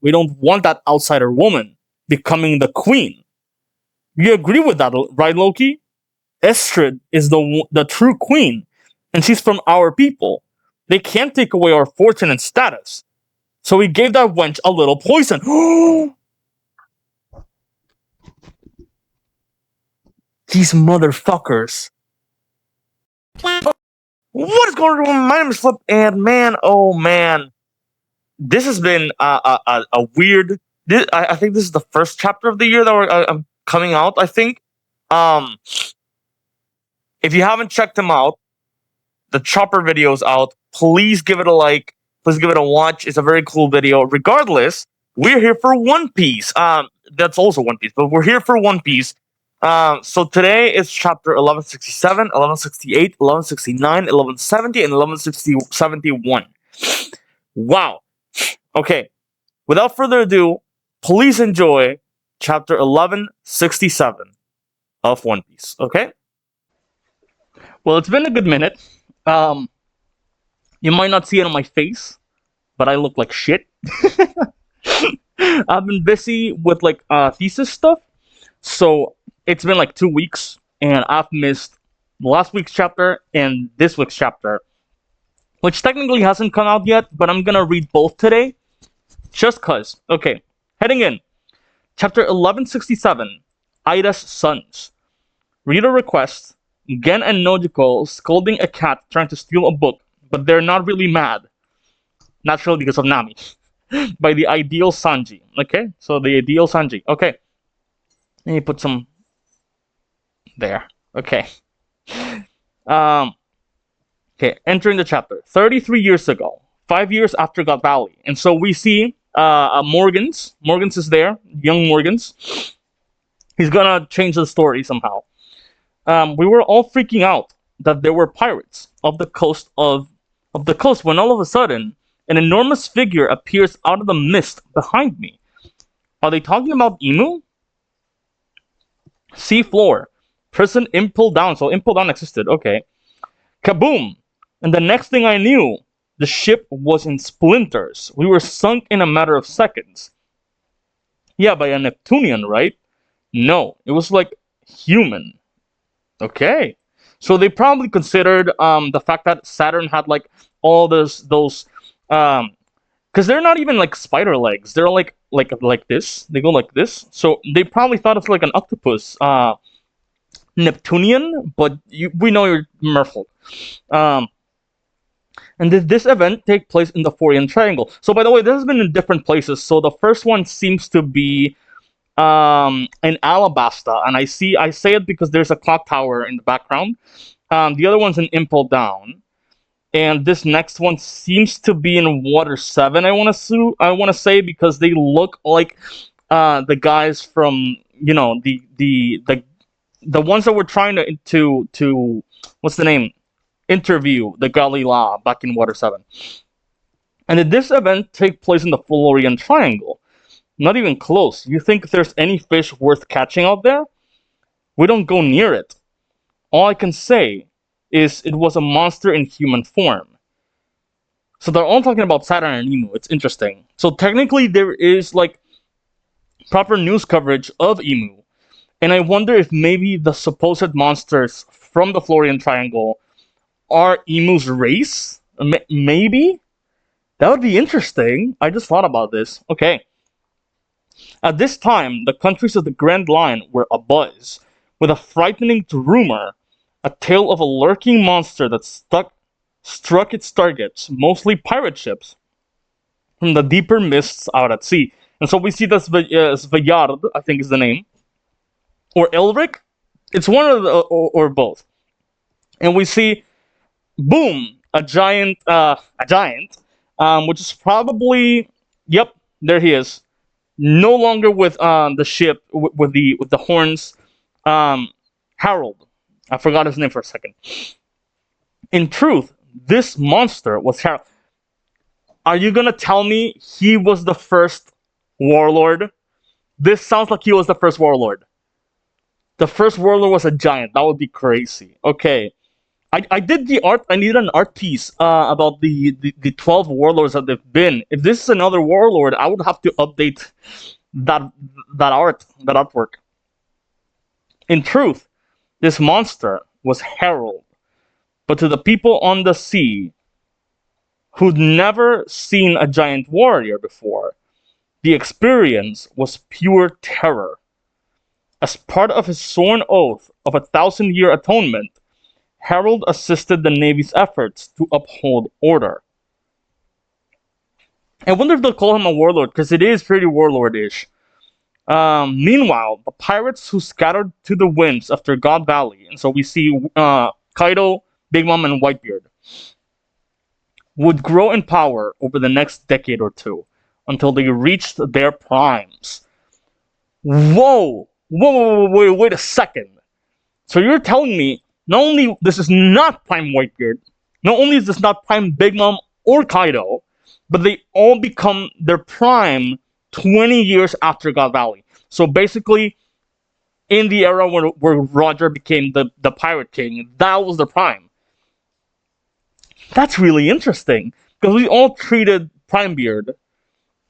We don't want that outsider woman becoming the queen. You agree with that, right, Loki? Estrid is the true queen, and she's from our people. They can't take away our fortune and status. So we gave that wench a little poison. These motherfuckers. What is going on? My name is Flip, and man, oh man, this has been a weird. I think this is the first chapter of the year that I'm coming out. I think. Um, if you haven't checked them out, the Chopper video's out. Please give it a like. Please give it a watch. It's a very cool video. Regardless, we're here for One Piece. That's also One Piece, but we're here for One Piece. So today is chapter 1167, 1168, 1169, 1170, and 1171. Wow. Okay. Without further ado, please enjoy chapter 1167 of One Piece. Okay? Well, it's been a good minute. You might not see it on my face, but I look like shit. I've been busy with thesis stuff, so it's been like 2 weeks, and I've missed last week's chapter and this week's chapter, which technically hasn't come out yet, but I'm gonna read both today, just cause. Okay, heading in. Chapter 1167, Ida's Sons. Reader request, Gen and Nojiko scolding a cat trying to steal a book, but they're not really mad. Naturally because of Nami. By the Ideal Sanji. Okay, so the Ideal Sanji. Okay. Let me put some there. Okay. Okay, entering the chapter. 33 years ago. 5 years after God Valley. And so we see Morgans. Morgans is there. Young Morgans. He's gonna change the story somehow. We were all freaking out that there were pirates off the coast when all of a sudden an enormous figure appears out of the mist behind me. Are they talking about Emu? Sea floor. Prison impel down. So impel down existed. Okay. Kaboom! And the next thing I knew, the ship was in splinters. We were sunk in a matter of seconds. Yeah, by a Neptunian, right? No, it was like human. Okay. So they probably considered the fact that Saturn had like all those because they're not even like spider legs. They're like this. They go like this. So they probably thought it's like an octopus, Neptunian. But we know you're Merfolk. And did this event take place in the Forian Triangle? So by the way, this has been in different places. So the first one seems to be in Alabasta, and I say it because there's a clock tower in the background. The other one's in Impel Down. And this next one seems to be in Water 7, I want to say, because they look like the guys from, you know, the ones that were trying to what's the name? Interview the Galila back in Water 7. And did this event take place in the Florian Triangle? Not even close. You think there's any fish worth catching out there? We don't go near it. All I can say is it was a monster in human form. So they're all talking about Saturn and Emu. It's interesting. So technically there is like proper news coverage of Emu. And I wonder if maybe the supposed monsters from the Florian Triangle are Emu's race? Maybe? That would be interesting. I just thought about this. Okay. At this time, the countries of the Grand Line were abuzz, with a frightening rumor, a tale of a lurking monster that struck its targets, mostly pirate ships, from the deeper mists out at sea. And so we see this Svejard, I think is the name, or Elric. It's one of the, or both. And we see, boom, a giant, which is probably, yep, there he is. No longer with the ship with the horns. HARALD. I forgot his name for a second. In truth, this monster was HARALD. Are you gonna tell me he was the first warlord? This sounds like he was the first warlord. The first warlord was a giant. That would be crazy. Okay. I did the art. I needed an art piece about the 12 warlords that they've been. If this is another warlord, I would have to update that that artwork. In truth, this monster was Harold, but to the people on the sea who'd never seen a giant warrior before, the experience was pure terror. As part of his sworn oath of 1,000-year atonement, Harold assisted the Navy's efforts to uphold order. I wonder if they'll call him a warlord, because it is pretty warlord-ish. Meanwhile, the pirates who scattered to the winds after God Valley, and so we see Kaido, Big Mom, and Whitebeard, would grow in power over the next decade or two, until they reached their primes. Whoa! Wait a second. So you're telling me not only this is not Prime Whitebeard, not only is this not Prime Big Mom or Kaido, but they all become their prime 20 years after God Valley. So basically, in the era where Roger became the Pirate King, that was the prime. That's really interesting, because we all treated Prime Beard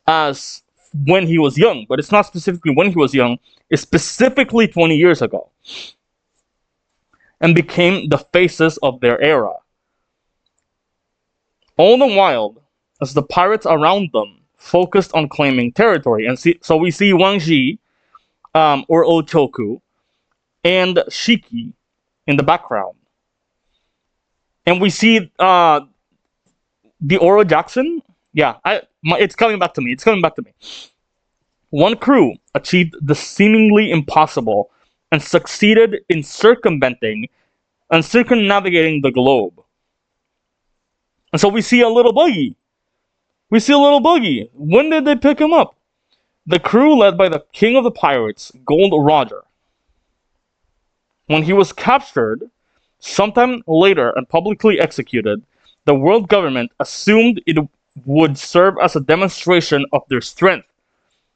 as when he was young, but it's not specifically when he was young, it's specifically 20 years ago, and became the faces of their era. All the while, as the pirates around them focused on claiming territory, and so we see Wang Ji, or Ochoku, and Shiki in the background, and we see the Oro Jackson. Yeah, it's coming back to me. It's coming back to me. One crew achieved the seemingly impossible and succeeded in circumnavigating the globe. And so we see a little buggy. When did they pick him up? The crew led by the king of the pirates, Gold Roger. When he was captured, sometime later and publicly executed, the world government assumed it would serve as a demonstration of their strength.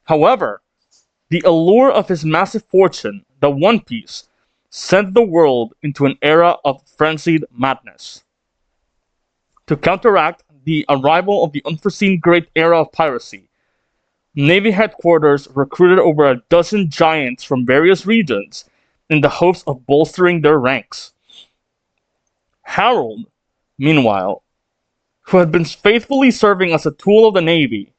However, the allure of his massive fortune, the One Piece, sent the world into an era of frenzied madness. To counteract the arrival of the unforeseen great era of piracy, Navy headquarters recruited over a dozen giants from various regions in the hopes of bolstering their ranks. Harold, meanwhile, who had been faithfully serving as a tool of the Navy,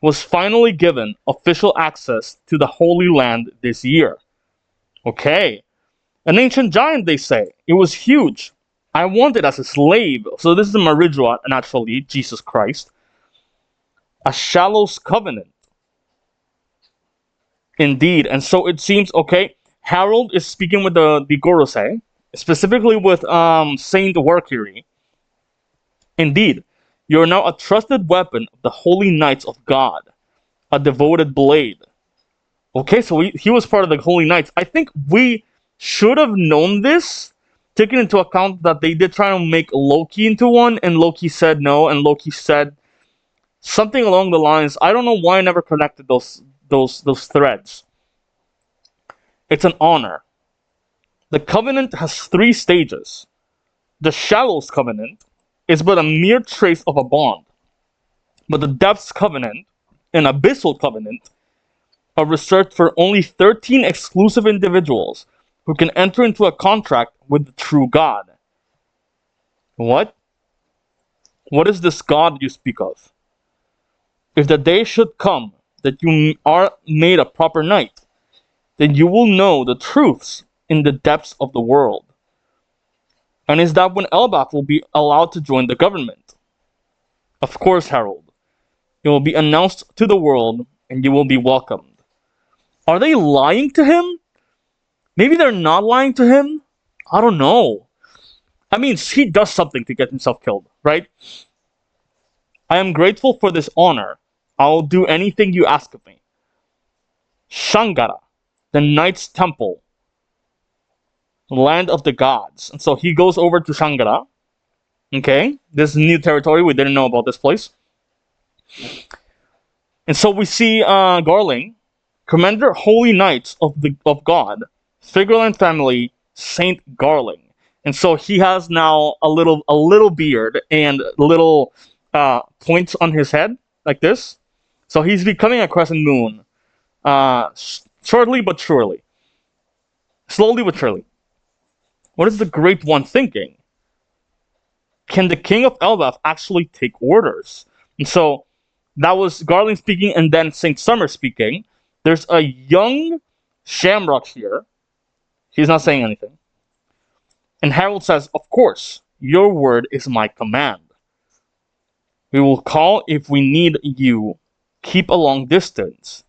was finally given official access to the Holy Land this year. Okay. An ancient giant, they say. It was huge. I want it as a slave. So this is the Maridua, and actually, Jesus Christ. A Shallow's Covenant. Indeed. And so it seems, okay, Harold is speaking with the Gorosei, specifically with Saint Warkiri. Indeed, you are now a trusted weapon of the Holy Knights of God, a devoted blade. Okay, so he was part of the Holy Knights. I think we should have known this, taking into account that they did try to make Loki into one, and Loki said no, and Loki said something along the lines. I don't know why I never connected those threads. It's an honor. The Covenant has 3 stages. The Shallow's Covenant is but a mere trace of a bond, but the Depths Covenant and Abyssal Covenant are reserved for only 13 exclusive individuals who can enter into a contract with the true God. What? What is this God you speak of? If the day should come that you are made a proper knight, then you will know the truths in the depths of the world. And is that when Elbaf will be allowed to join the government? Of course, Harold. It will be announced to the world, and you will be welcomed. Are they lying to him? Maybe they're not lying to him? I don't know. I mean, he does something to get himself killed, right? I am grateful for this honor. I will do anything you ask of me. Shangara, the Knight's Temple, land of the gods. And so he goes over to Shangara. Okay, this is new territory. We didn't know about this place. And so we see Garling, Commander Holy Knights of God, Figureland family, Saint Garling. and so he has now a little beard and little points on his head like this. So he's becoming a crescent moon, shortly but surely, slowly but surely. What is the Great One thinking? Can the King of Elbaf actually take orders? And so that was Garling speaking, and then Saint Summer speaking. There's a young Shamrock here. He's not saying anything. And Harold says, "Of course, your word is my command. We will call if we need you. Keep a long distance.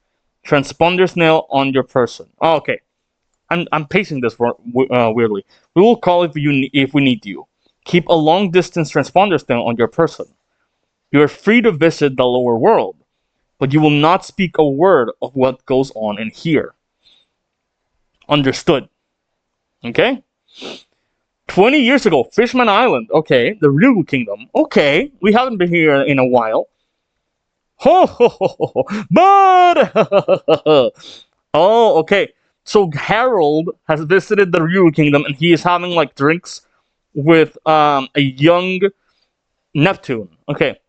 Transponder snail on your person." Oh, okay. I'm pacing this weirdly. We will call if we need you. Keep a long distance transponder snail on your person. You are free to visit the lower world, but you will not speak a word of what goes on in here. Understood. Okay? 20 years ago, Fishman Island. Okay. The Ryugu Kingdom. Okay. We haven't been here in a while. Ho ho ho ho ho. But oh, okay. So Harold has visited the Ryugu Kingdom, and he is having like drinks with a young Neptune. Okay.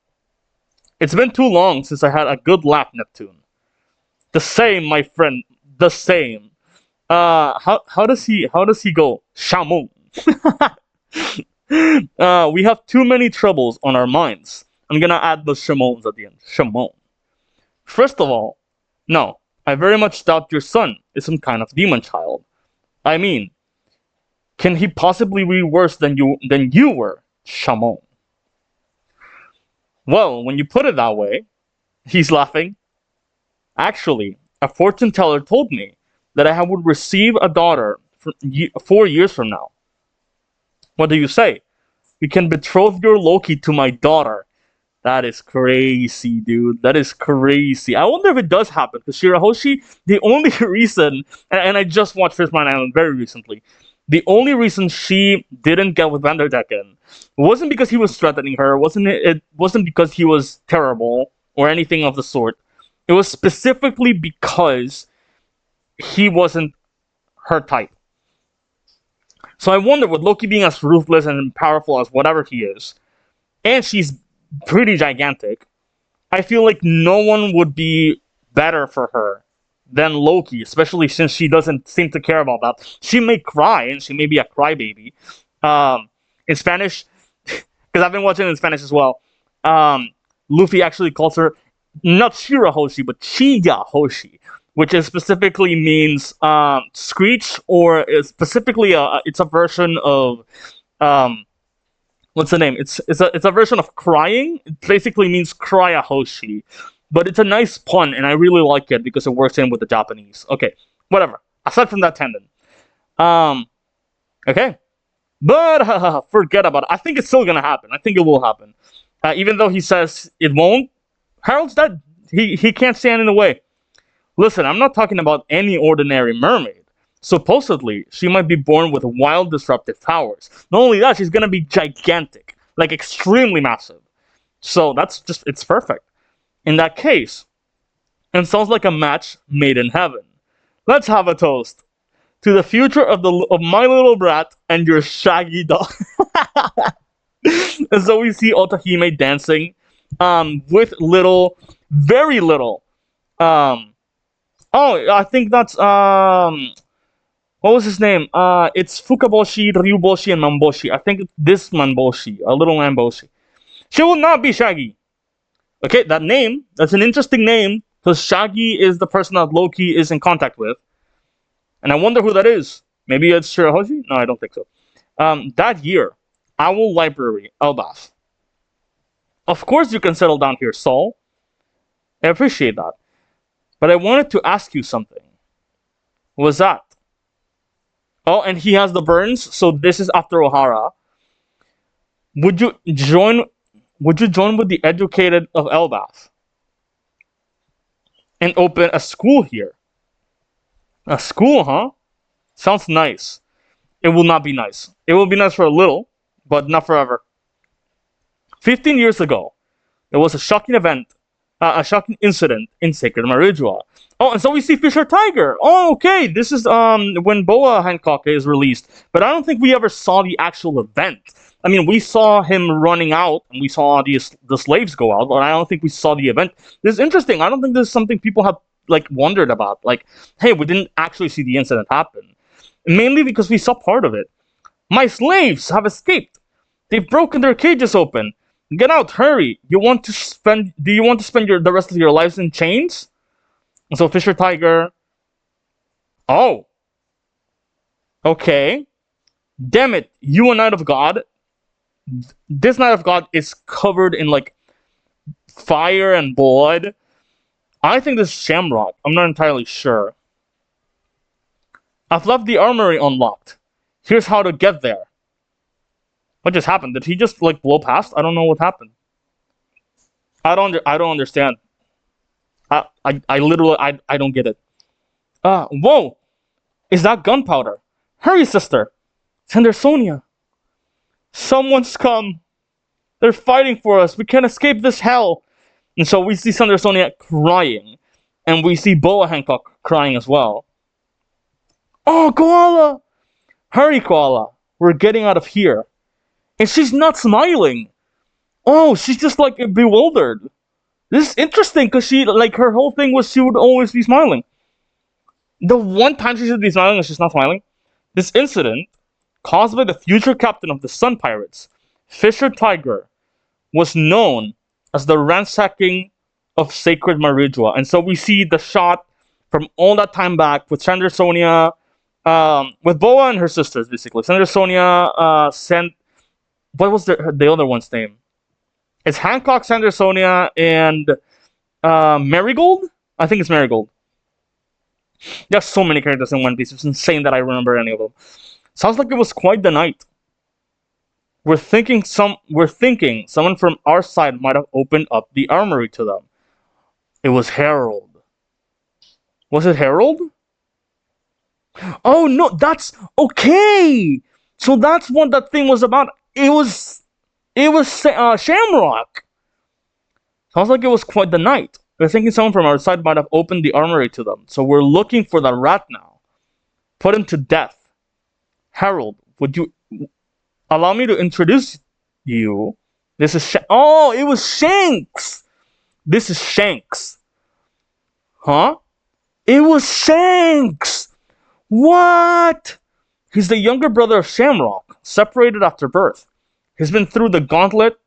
It's been too long since I had a good laugh, Neptune. The same, my friend. The same. How does he go? Shamu. We have too many troubles on our minds. I'm gonna add the Shamons at the end. Shamon. First of all, no, I very much doubt your son is some kind of demon child. I mean, can he possibly be worse than you were, Shamon? Well, when you put it that way, he's laughing. Actually, a fortune teller told me that I would receive a daughter 4 years from now. What do you say? We can betroth your Loki to my daughter. That is crazy, dude. That is crazy. I wonder if it does happen, because Shirahoshi, the only reason, and I just watched Fishman Island very recently, the only reason she didn't get with Vanderdecken wasn't because he was threatening her, it wasn't because he was terrible or anything of the sort. It was specifically because he wasn't her type. So I wonder, with Loki being as ruthless and powerful as whatever he is, and she's pretty gigantic, I feel like no one would be better for her than Loki, especially since she doesn't seem to care about that. She may cry, and she may be a crybaby. In Spanish, because I've been watching in Spanish as well, Luffy actually calls her not Shirahoshi, but Chiya-Hoshi, which is specifically means screech, or is specifically it's a version of what's the name? It's a version of crying. It basically means Crya-Hoshi. But it's a nice pun, and I really like it because it works in with the Japanese. Okay, whatever. Aside from that tendon. Okay. But forget about it. I think it's still gonna happen. I think it will happen. Even though he says it won't, Harold's dead. He can't stand in the way. Listen, I'm not talking about any ordinary mermaid. Supposedly, she might be born with wild disruptive powers. Not only that, she's gonna be gigantic. Like, extremely massive. So it's perfect. In that case, it sounds like a match made in heaven. Let's have a toast to the future of my little brat and your shaggy dog. And so we see Otahime dancing, with very little. I think that's what was his name? It's Fukaboshi, Ryuboshi, and Mamboshi. I think it's this Mamboshi, a little Mamboshi. She will not be Shaggy. Okay, that's an interesting name, because Shaggy is the person that Loki is in contact with. And I wonder who that is. Maybe it's Shirahoshi? No, I don't think so. That year, Owl Library, Elbaf. Of course you can settle down here, Saul. I appreciate that. But I wanted to ask you something. What was that? Oh, and he has the burns, so this is after Ohara. Would you join with the educated of Elbaf and open a school here? A school, huh? Sounds nice. It will not be nice. It will be nice for a little, but not forever. 15 years ago, there was a shocking event a shocking incident in Sacred Marijua. Oh, and so we see Fisher Tiger. Oh, okay, this is when Boa Hancock is released, but I don't think we ever saw the actual event. I mean, we saw him running out, and we saw the slaves go out, but I don't think we saw the event. This is interesting. I don't think this is something people have like wondered about. Like, hey, we didn't actually see the incident happen, mainly because we saw part of it. My slaves have escaped. They've broken their cages open. Get out, hurry! Do you want to spend the rest of your lives in chains? And so Fisher Tiger. Oh. Okay. Damn it! You a knight of God. This knight of God is covered in like fire and blood. I think this is Shamrock. I'm not entirely sure. I've left the armory unlocked. Here's how to get there. What just happened? Did he just like blow past? I don't know what happened. I don't understand. I literally I don't get it. Whoa! Is that gunpowder? Hurry, sister! Sender Sonia! Someone's come! They're fighting for us! We can't escape this hell! And so we see Sender Sonia crying. And we see Boa Hancock crying as well. Oh, Koala! Hurry, Koala! We're getting out of here. And she's not smiling! Oh, she's just like bewildered. This is interesting because she, like, her whole thing was she would always be smiling. The one time she should be smiling and she's not smiling. This incident, caused by the future captain of the Sun Pirates, Fisher Tiger, was known as the ransacking of Sacred Marijua. And so we see the shot from all that time back with Sandra Sonia, with Boa and her sisters, basically. Sandra Sonia sent... What was the other one's name? It's Hancock, Sandra Sonia, and Marigold? I think it's Marigold. There's so many characters in One Piece. It's insane that I remember any of them. Sounds like it was quite the night. We're thinking someone from our side might have opened up the armory to them. It was HARALD. Was it HARALD? Oh no, that's okay. So that's what that thing was about. It was Shamrock. Sounds like it was quite the night. We're thinking someone from our side might have opened the armory to them. So we're looking for the rat now. Put him to death. HARALD, would you allow me to introduce you? This is oh, it was Shanks. This is Shanks. Huh? It was Shanks. What? He's the younger brother of Shamrock, separated after birth. He's been through the gauntlet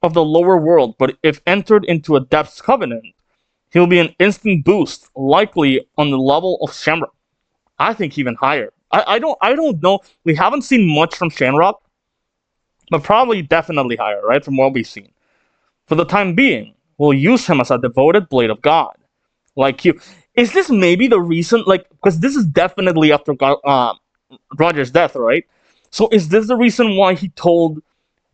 of the lower world, but if entered into a Depth's Covenant, he'll be an instant boost, likely on the level of Shamrock. I think even higher. I don't know. We haven't seen much from Shamrock, but probably definitely higher, right? From what we've seen. For the time being, we'll use him as a devoted blade of God, like you. Is this maybe the reason? Like, because this is definitely after Roger's death, right? So is this the reason why he told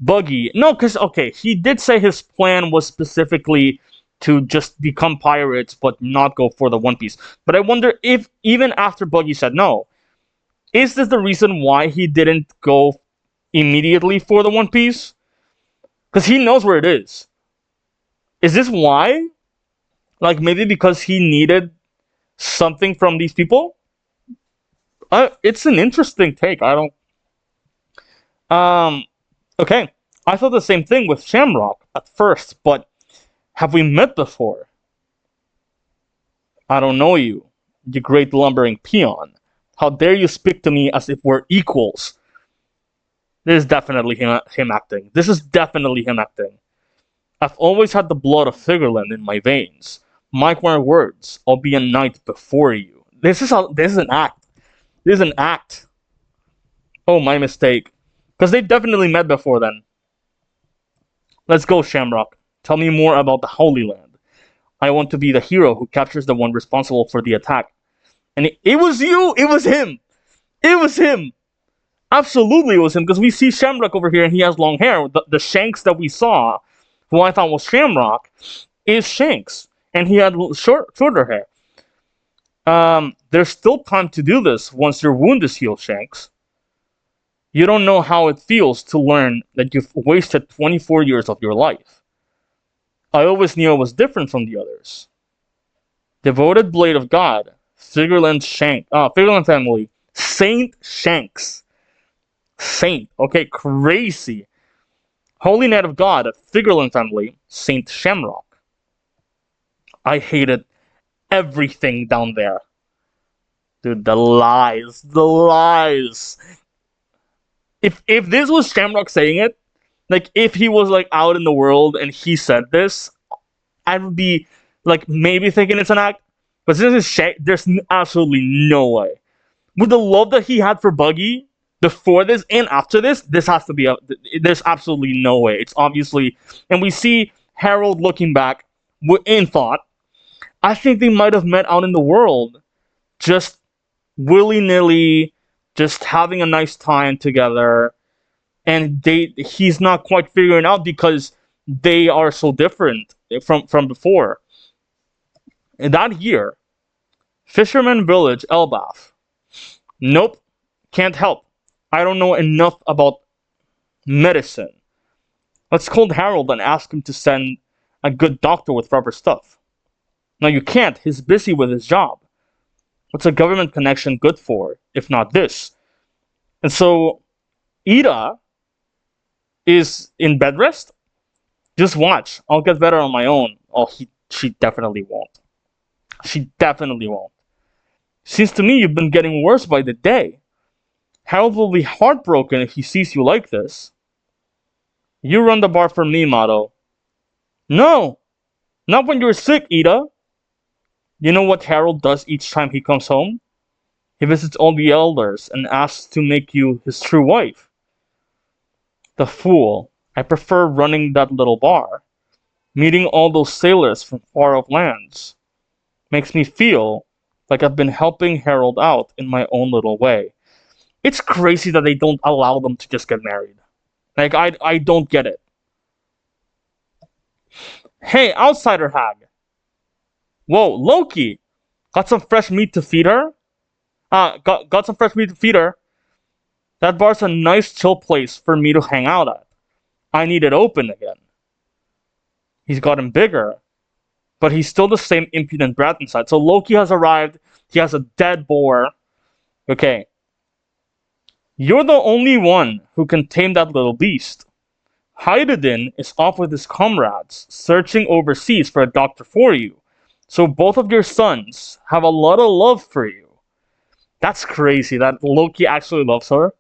Buggy? No, because okay, he did say his plan was specifically to just become pirates, but not go for the One Piece. But I wonder if even after Buggy said no, is this the reason why he didn't go immediately for the One Piece? Because he knows where it is. Is this why? Like maybe because he needed something from these people? It's an interesting take. I don't. Okay. I thought the same thing with Shamrock at first, but have we met before? I don't know you, you great lumbering peon. How dare you speak to me as if we're equals? This is definitely him acting. This is definitely him acting. I've always had the blood of Figureland in my veins. Mark my words, I'll be a knight before you. This is an act. This is an act. Oh, my mistake. Because they definitely met before then. Let's go, Shamrock. Tell me more about the Holy Land. I want to be the hero who captures the one responsible for the attack. And it was you! It was him! It was him! Absolutely it was him, because we see Shamrock over here and he has long hair. The Shanks that we saw, who I thought was Shamrock, is Shanks. And he had shorter hair. There's still time to do this once your wound is healed, Shanks. You don't know how it feels to learn that you've wasted 24 years of your life. I always knew I was different from the others. Devoted blade of God, Figureland family, Saint Shanks, Saint. Okay, crazy. Holy Knight of God, Figureland family, Saint Shamrock. I hated everything down there. Dude, the lies, the lies. If this was Shamrock saying it, like if he was like out in the world and he said this, I would be like maybe thinking it's an act. But since it's there's absolutely no way. With the love that he had for Buggy before this and after this, this has to be there's absolutely no way. It's obviously, and we see Harold looking back in thought. I think they might have met out in the world, just willy nilly, just having a nice time together, and he's not quite figuring out because they are so different from before. In that year, Fisherman Village, Elbaf. Nope, can't help. I don't know enough about medicine. Let's call Harold and ask him to send a good doctor with rubber stuff. No, you can't. He's busy with his job. What's a government connection good for, if not this? And so, Ida is in bed rest. Just watch. I'll get better on my own. Oh, she definitely won't. She definitely won't. Seems to me you've been getting worse by the day. Harold will be heartbroken if he sees you like this. You run the bar for me, Motto. No, not when you're sick, Ida. You know what Harold does each time he comes home? He visits all the elders and asks to make you his true wife. The fool. I prefer running that little bar. Meeting all those sailors from far-off lands. Makes me feel like I've been helping Harold out in my own little way. It's crazy that they don't allow them to just get married. Like, I don't get it. Hey, outsider hag. Whoa, Loki. Got some fresh meat to feed her? Got some fresh meat to feed her. That bar's a nice chill place for me to hang out at. I need it open again. He's gotten bigger, but he's still the same impudent brat inside. So Loki has arrived. He has a dead boar. Okay. You're the only one who can tame that little beast. Hydaden is off with his comrades, searching overseas for a doctor for you. So both of your sons have a lot of love for you. That's crazy that Loki actually loves her.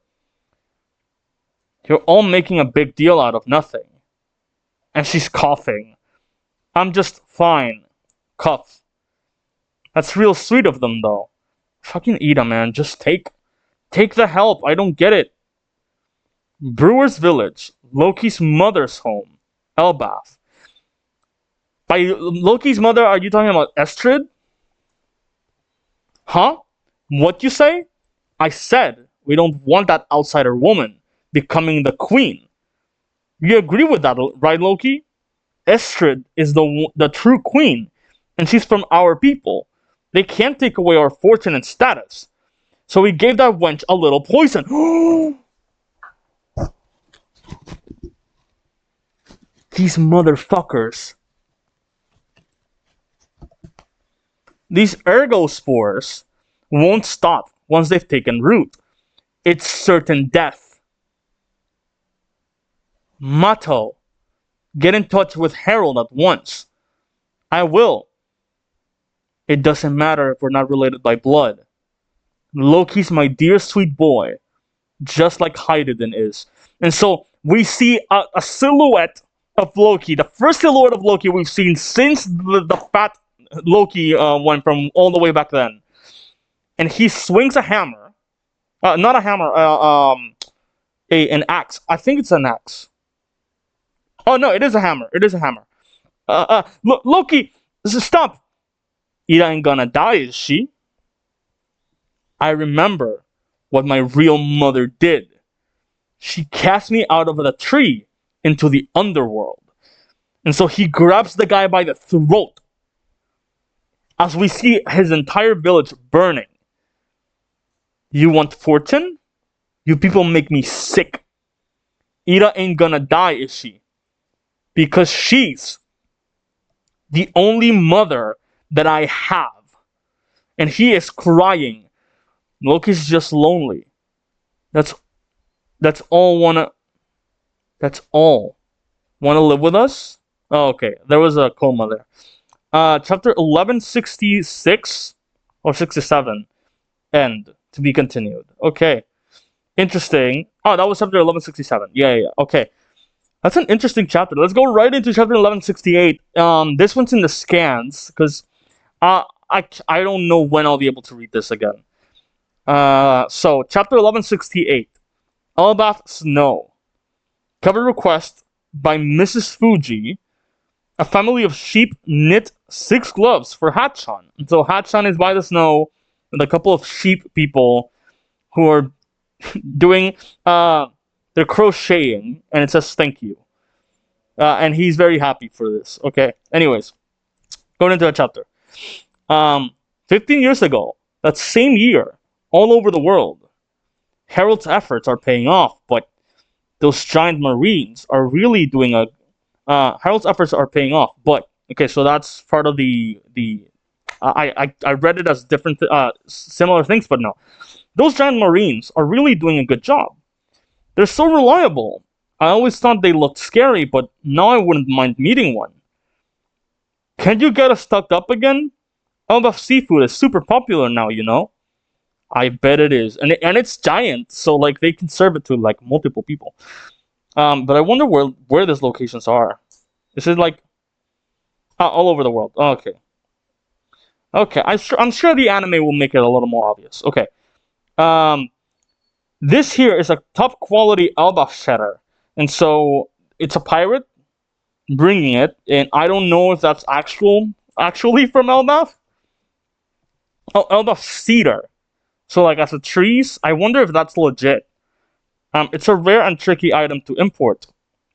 You're all making a big deal out of nothing. And she's coughing. I'm just fine. Cough. That's real sweet of them, though. Fucking Ida, man. Just take the help. I don't get it. Brewer's Village. Loki's mother's home. Elbaf. By Loki's mother, are you talking about Estrid? Huh? What you say? I said we don't want that outsider woman becoming the queen. You agree with that, right, Loki? Estrid is the true queen, and she's from our people. They can't take away our fortune and status. So we gave that wench a little poison. These motherfuckers. These ergospores won't stop once they've taken root. It's certain death. Mato, get in touch with Harold at once. I will. It doesn't matter if we're not related by blood. Loki's my dear sweet boy, just like Hydaden is. And so we see a silhouette of Loki, the first silhouette of Loki we've seen since the fat Loki one from all the way back then. And he swings a hammer. Not a hammer, an axe. I think it's an axe. Oh no, it is a hammer. It is a hammer. Loki, stop. Ida ain't gonna die, is she? I remember what my real mother did. She cast me out of the tree into the underworld. And so he grabs the guy by the throat as we see his entire village burning. You want fortune? You people make me sick. Ida ain't gonna die, is she? Because she's the only mother that I have. And he is crying. Loki's just lonely. That's that's all wanna that's all. Wanna live with us? Oh, okay. There was a coma there. Chapter 1166 or 67. End. To be continued. Okay. Interesting. Oh, that was chapter 1167. Yeah. Okay. That's an interesting chapter. Let's go right into chapter 1168. This one's in the scans because I don't know when I'll be able to read this again. So chapter 1168. Elbaf Snow. Cover request by Mrs. Fuji. A family of sheep knit 6 gloves for Hatchan. And so Hatchan is by the snow with a couple of sheep people who are doing they're crocheting, and it says thank you. And he's very happy for this. Okay. Anyways, going into a chapter. 15 years ago, that same year, all over the world, HARALD's efforts are paying off, but those giant marines are really doing a. HARALD's efforts are paying off, but okay, so that's part of the. I read it as different, similar things, but no, those giant marines are really doing a good job. They're so reliable. I always thought they looked scary, but now I wouldn't mind meeting one. Can you get us stocked up again? Elbaf seafood is super popular now, you know. I bet it is, and it's giant, so like they can serve it to like multiple people. But I wonder where these locations are. Is it like all over the world? Oh, okay. Okay, I'm sure the anime will make it a little more obvious. Okay. This here is a top quality Elbaf cheddar, and so it's a pirate bringing it, and I don't know if that's actually from Elbaf. Oh, Elbaf cedar. So like as a trees, I wonder if that's legit. It's a rare and tricky item to import.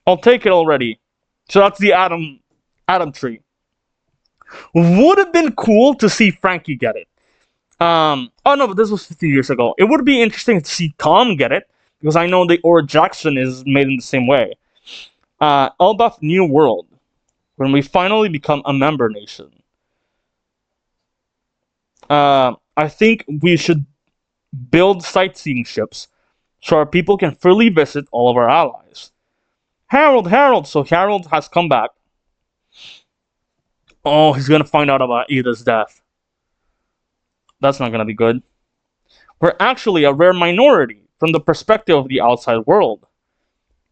I'll take it already. So that's the Adam tree. Would have been cool to see Frankie get it. Oh no, but this was 50 years ago. It would be interesting to see Tom get it because I know the Or Jackson is made in the same way. Elbaf New World, when we finally become a member nation. I think we should build sightseeing ships so our people can freely visit all of our allies. HARALD! So HARALD has come back. Oh, he's gonna find out about Ida's death. That's not gonna be good. We're actually a rare minority from the perspective of the outside world.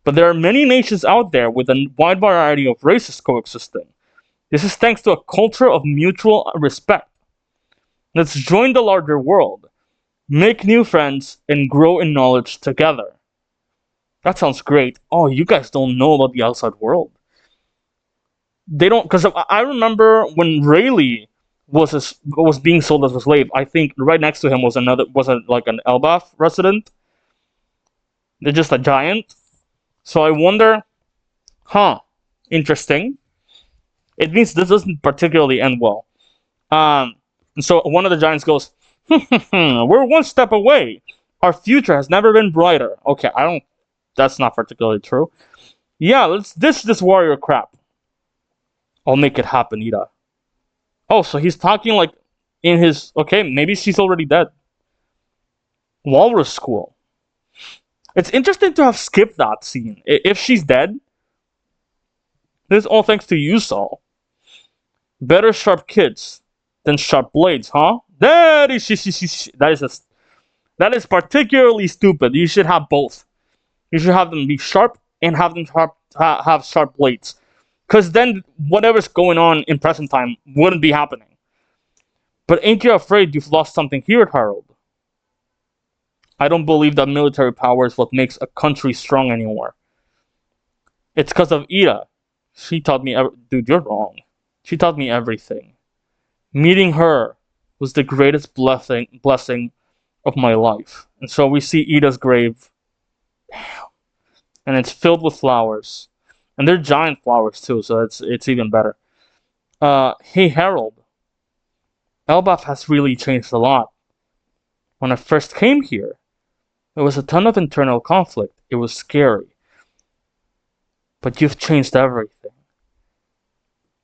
But there are many nations out there with a wide variety of races coexisting. This is thanks to a culture of mutual respect. Let's join the larger world, make new friends, and grow in knowledge together. That sounds great. Oh, you guys don't know about the outside world. They don't, because I remember when Rayleigh was being sold as a slave. I think right next to him was like an Elbaf resident. They're just a giant. So I wonder, interesting. It means this doesn't particularly end well. And so one of the giants goes, we're one step away. Our future has never been brighter. Okay, that's not particularly true. Yeah, let's ditch this warrior crap. I'll make it happen, Ida. Oh, so he's talking like in his, okay, maybe she's already dead. Walrus School. It's interesting to have skipped that scene. If she's dead, this is all thanks to you, Saul. Better sharp kids than sharp blades, huh? That is particularly stupid. You should have both. You should have them be sharp and have them have sharp blades. Because then whatever's going on in present time wouldn't be happening. But ain't you afraid you've lost something here at HARALD? I don't believe that military power is what makes a country strong anymore. It's because of Ida. She taught me... Dude, you're wrong. She taught me everything. Meeting her was the greatest blessing of my life. And so we see Ida's grave. Damn. And it's filled with flowers. And they're giant flowers too, so it's even better. Hey HARALD. Elbaf has really changed a lot. When I first came here, there was a ton of internal conflict. It was scary. But you've changed everything.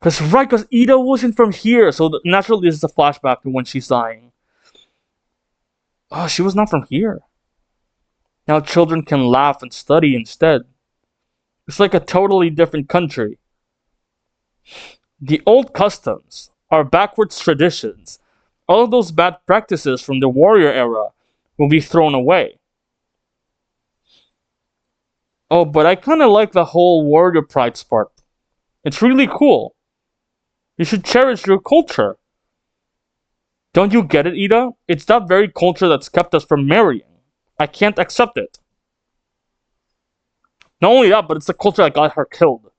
Because Ida wasn't from here, so naturally this is a flashback to when she's dying. Oh, she was not from here. Now children can laugh and study instead. It's like a totally different country. The old customs, our backwards traditions, all of those bad practices from the warrior era will be thrown away. Oh, but I kind of like the whole warrior pride part. It's really cool. You should cherish your culture. Don't you get it, Ida? It's that very culture that's kept us from marrying. I can't accept it. Not only that, but it's the culture that got her killed.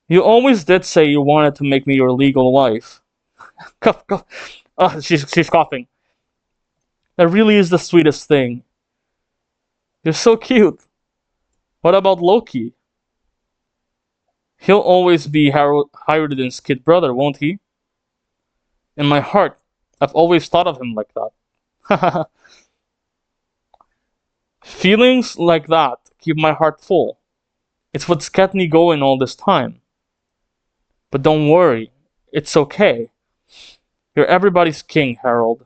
You always did say you wanted to make me your legal wife. Cough, cough. She's coughing. That really is the sweetest thing. You're so cute. What about Loki? He'll always be Hiruden's kid brother, won't he? In my heart, I've always thought of him like that. Feelings like that keep my heart full. It's what's kept me going all this time. But don't worry, it's okay. You're everybody's king, Harold.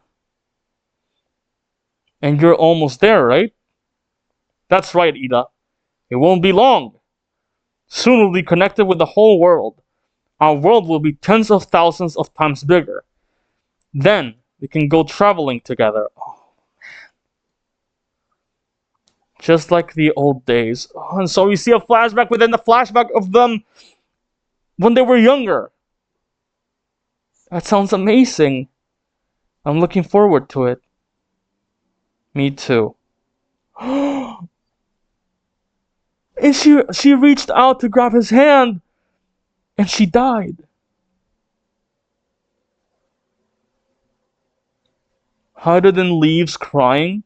And you're almost there, right? That's right, Ida. It won't be long. Soon we'll be connected with the whole world. Our world will be tens of thousands of times bigger. Then we can go traveling together. Oh, just like the old days. Oh, and so we see a flashback within the flashback of them when they were younger. That sounds amazing. I'm looking forward to it. Me too. And she reached out to grab his hand, and she died. Hyruden leaves crying.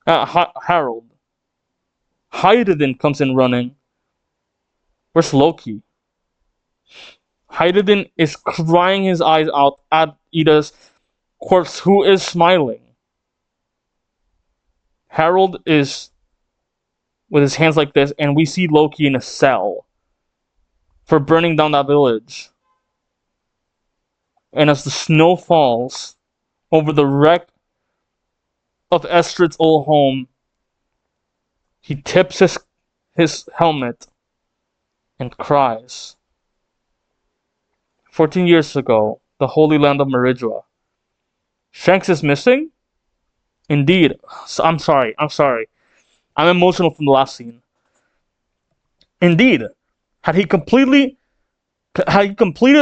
Harold. Hyruden comes in running. Where's Loki? Hyruden is crying his eyes out at Ida's corpse, who is smiling. Harold is with his hands like this, and we see Loki in a cell for burning down that village. And as the snow falls over the wreck of Estrid's old home, he tips his helmet and cries. 14 years ago, the holy land of Meridua. Shanks is missing? Indeed. I'm sorry. I'm emotional from the last scene. Indeed, had he completed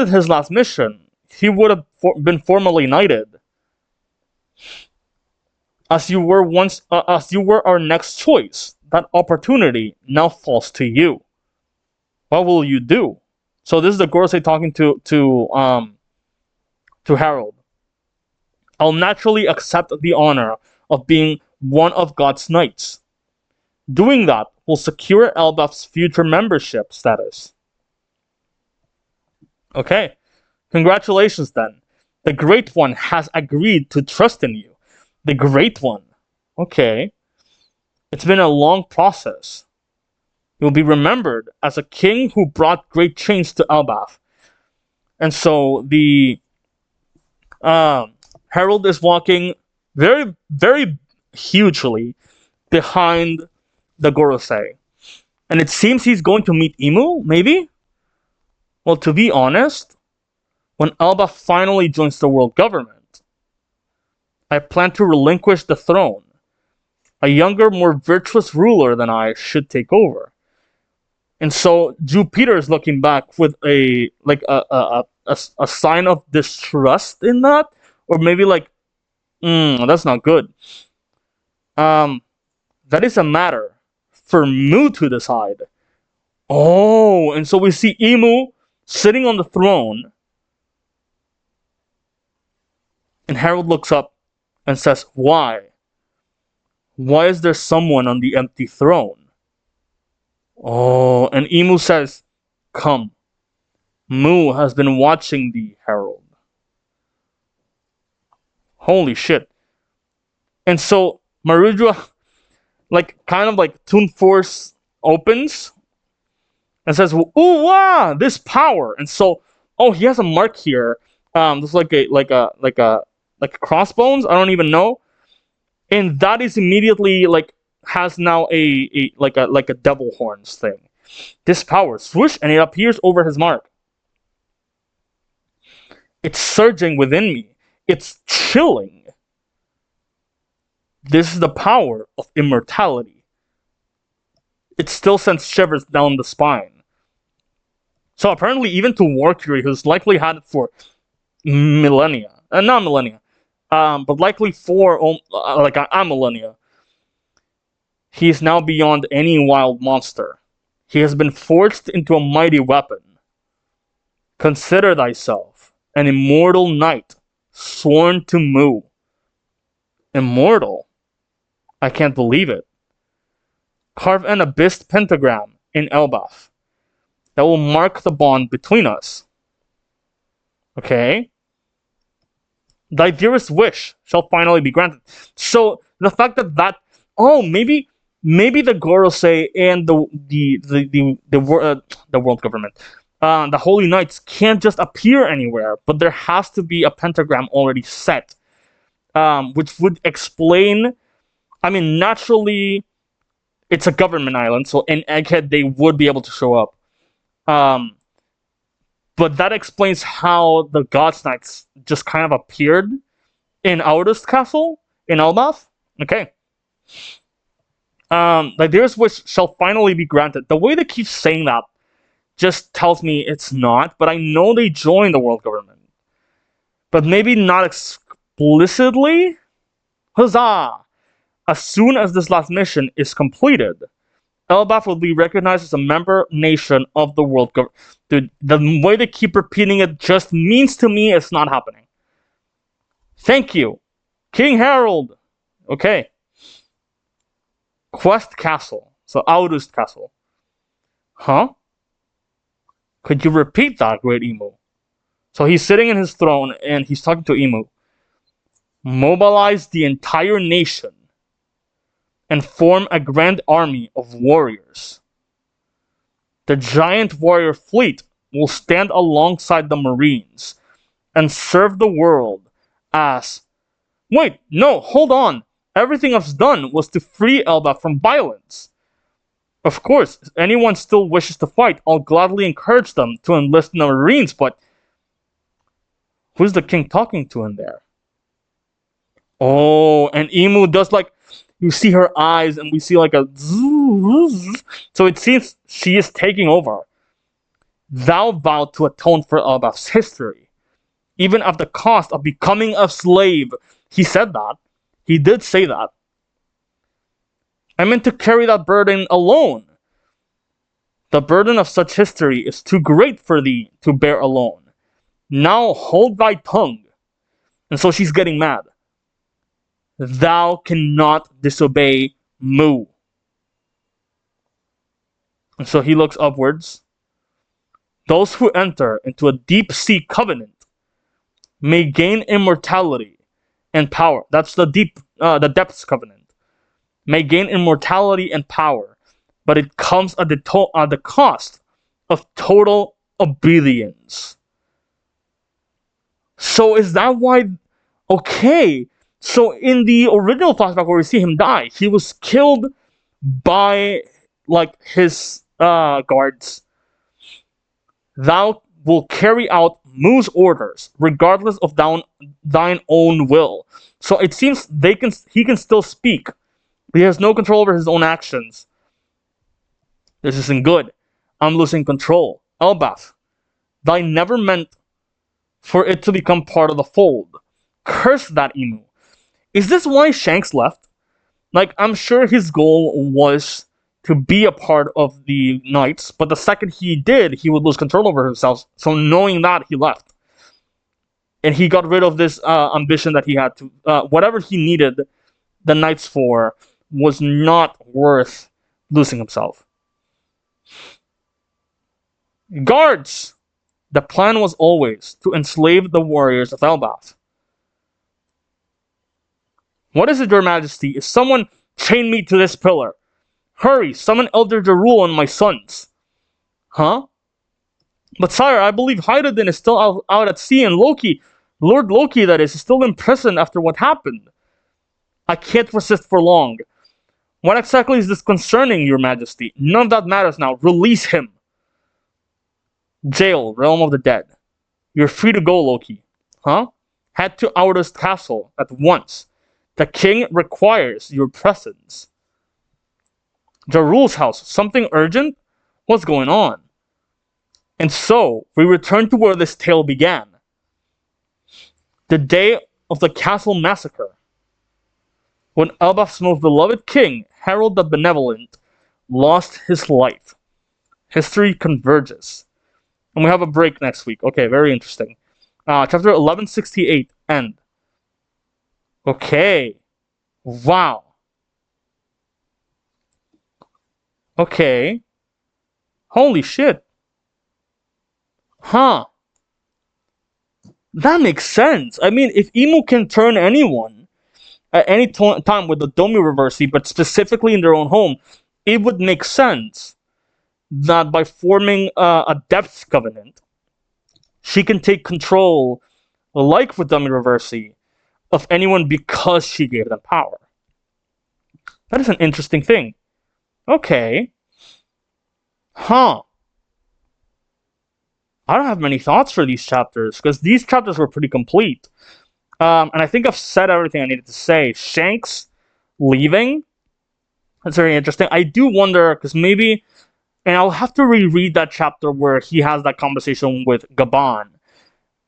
his last mission, he would have been formally knighted. As you were our next choice, that opportunity now falls to you. What will you do? So this is the Gorosei talking to Harold. I'll naturally accept the honor of being one of God's knights. Doing that will secure Elbaf's future membership status. Okay, congratulations then. The Great One has agreed to trust in you. The Great One. Okay. It's been a long process. You'll be remembered as a king who brought great change to Elbaf. And so the Herald is walking very, very hugely behind the Gorosei. And it seems he's going to meet Imu, maybe? Well, to be honest, when Elbaf finally joins the world government, I plan to relinquish the throne. A younger, more virtuous ruler than I should take over. And so Jupiter is looking back with a sign of distrust in that, or maybe like, that's not good. That is a matter for Mu to decide. Oh, and so we see Imu sitting on the throne, and Harold looks up and says, "Why? Why is there someone on the empty throne?" Oh, and Imu says, "Come. Mu has been watching thee, Harold." Holy shit. And so Marudra, kind of like Toon Force opens, and says, "Ooh, wow, this power!" And so, oh, he has a mark here. This is like crossbones. I don't even know, and that is immediately like has now a devil horns thing. This power, swoosh, and it appears over his mark. It's surging within me. It's chilling. This is the power of immortality. It still sends shivers down the spine. So apparently, even to Warcury, who's likely had it for millennia, not millennia, but likely for like a millennia, he is now beyond any wild monster. He has been forged into a mighty weapon. Consider thyself an immortal knight, sworn to Mu. Immortal? I can't believe it. Carve an abyss pentagram in Elbaf that will mark the bond between us. Okay? Thy dearest wish shall finally be granted. So the fact that maybe the Gorosei and the world government, the Holy Knights can't just appear anywhere, but there has to be a pentagram already set, which would explain. I mean, naturally, it's a government island, so in Egghead they would be able to show up. But that explains how the God's Knights just kind of appeared in Aurust Castle in Elbaf. Okay. Thy dearest wish shall finally be granted. The way they keep saying that just tells me it's not, but I know they joined the world government. But maybe not explicitly? Huzzah! As soon as this last mission is completed, Elbaf will be recognized as a member nation of the world government. Dude, the way they keep repeating it just means to me it's not happening. Thank you, King Harold. Okay. Quest Castle. So Aurust Castle. Huh? Could you repeat that, Great Emu? So he's sitting in his throne and he's talking to Emu. Mobilize the entire nation and form a grand army of warriors. The giant warrior fleet will stand alongside the Marines and serve the world as... Wait, no, hold on. Everything I've done was to free Elbaf from violence. Of course, if anyone still wishes to fight, I'll gladly encourage them to enlist in the Marines, but... Who's the king talking to in there? Oh, and Emu does like... You see her eyes, and we see like a... So it seems she is taking over. Thou vowed to atone for Elbaf's history, even at the cost of becoming a slave. He said that. He did say that. I meant to carry that burden alone. The burden of such history is too great for thee to bear alone. Now hold thy tongue. And so she's getting mad. Thou cannot disobey Mu. And so he looks upwards. Those who enter into a deep sea covenant may gain immortality and power. That's the depths covenant. May gain immortality and power, but it comes at the cost of total obedience. So is that why? Okay. So in the original flashback where we see him die, he was killed by like his guards. Thou will carry out Mu's orders, regardless of thine own will. So it seems he can still speak. He has no control over his own actions. This isn't good. I'm losing control. Elbaf, thy never meant for it to become part of the fold. Curse that Emu. Is this why Shanks left? Like, I'm sure his goal was to be a part of the Knights, but the second he did, he would lose control over himself. So knowing that, he left. And he got rid of this ambition that he had to... whatever he needed the Knights for was not worth losing himself. Guards! The plan was always to enslave the warriors of Elbaf. What is it, Your Majesty? Is someone chain me to this pillar? Hurry, summon Elder Jarul and my sons. Huh? But sire, I believe Hydaden is still out at sea, and Loki, Lord Loki that is still in prison after what happened. I can't resist for long. What exactly is this concerning, your majesty? None of that matters now. Release him. Jail, realm of the dead. You're free to go, Loki. Huh? Head to Auda's castle at once. The king requires your presence. Jarul's house. Something urgent? What's going on? And so, we return to where this tale began. The day of the castle massacre. When Elbaf's most beloved king, HARALD the Benevolent, lost his life. History converges. And we have a break next week. Okay, very interesting. Chapter 1168, end. Okay. Wow. Okay. Holy shit. Huh. That makes sense. I mean, if Emu can turn anyone at any time with the Domi Reversi, but specifically in their own home, it would make sense that by forming a depth covenant, she can take control, like with Domi Reversi, of anyone because she gave them power. That is an interesting thing. Okay. Huh. I don't have many thoughts for these chapters, because these chapters were pretty complete. And I think I've said everything I needed to say. Shanks leaving, that's very interesting. I do wonder, because maybe, and I'll have to reread that chapter where he has that conversation with Gaban.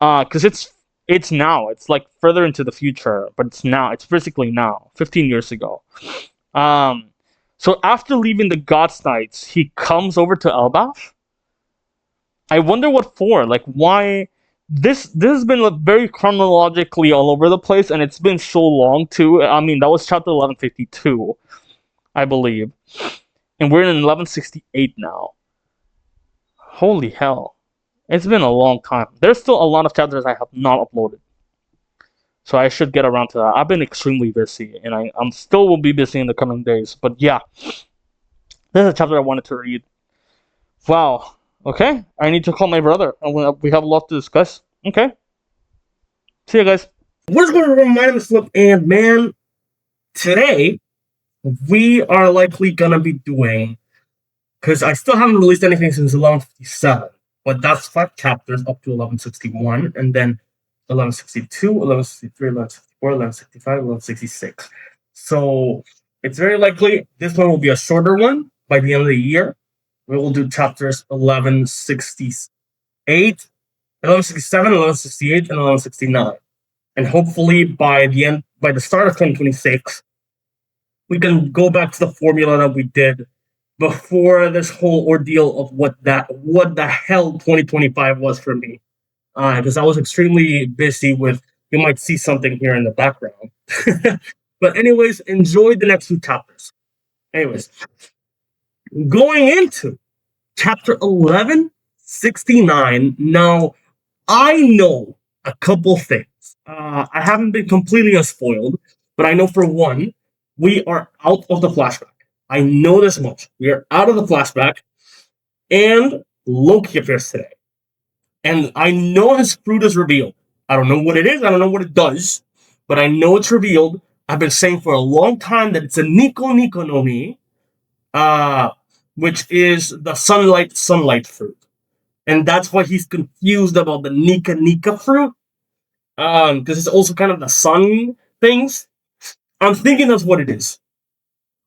Because it's now. It's like further into the future, but it's now. It's basically now, 15 years ago. So after leaving the God's Knights, he comes over to Elbaf. I wonder what for. Like, why? This has been very chronologically all over the place, and it's been so long too. I mean, that was chapter 1152, I believe, and we're in 1168 now. Holy hell! It's been a long time. There's still a lot of chapters I have not uploaded, so I should get around to that. I've been extremely busy, and I'm still will be busy in the coming days. But yeah, this is a chapter I wanted to read. Wow. Okay, I need to call my brother, and we have a lot to discuss. Okay. See you guys. What's going on? My name is Flip, and man, today we are likely gonna be doing, because I still haven't released anything since 1157, but that's 5 chapters up to 1161, and then 1162, 1163, 1164, 1165, 1166. So it's very likely this one will be a shorter one by the end of the year. We will do chapters 1168, 1167, 1168, and 1169. And hopefully by the start of 2026, we can go back to the formula that we did before this whole ordeal of what the hell 2025 was for me. Because I was extremely busy with, you might see something here in the background. But anyways, enjoy the next 2 chapters. Anyways, going into chapter 1169. Now, I know a couple things. I haven't been completely unspoiled, but I know for one, we are out of the flashback. I know this much. We are out of the flashback, and Loki appears today. And I know his fruit is revealed. I don't know what it is, I don't know what it does, but I know it's revealed. I've been saying for a long time that it's a Nico no Mi, which is the sunlight fruit. And that's why he's confused about the Nika fruit. Because it's also kind of the sun things. I'm thinking that's what it is.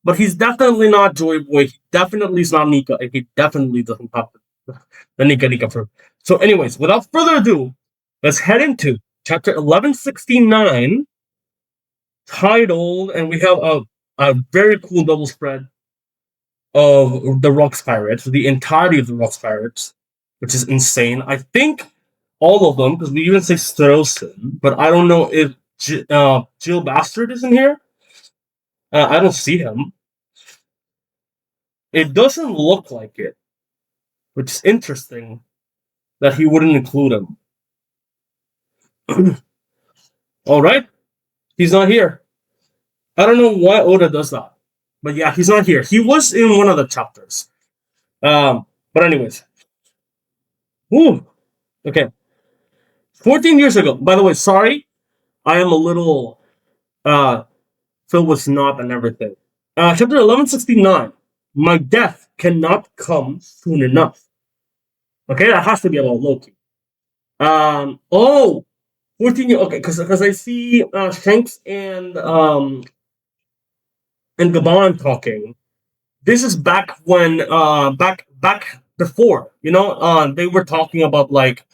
But he's definitely not Joy Boy. He definitely is not Nika. And he definitely doesn't have the Nika fruit. So anyways, without further ado, let's head into chapter 1169, titled, and we have a very cool double spread of the Rocks Pirates, the entirety of the Rocks Pirates, which is insane. I think all of them, because we even say Strossen, but I don't know if Jill Bastard is in here. I don't see him. It doesn't look like it, which is interesting that he wouldn't include him. All right, he's not here. I don't know why Oda does that, but yeah, he's not here. He was in one of the chapters. But anyways, Ooh. Okay. 14 years ago. By the way, sorry, I am a little uh filled with snot and everything. Chapter 1169. My death cannot come soon enough. Okay, that has to be about Loki. Oh, 14 years. Okay, because I see Shanks and Gabon talking. This is back when back before, they were talking about like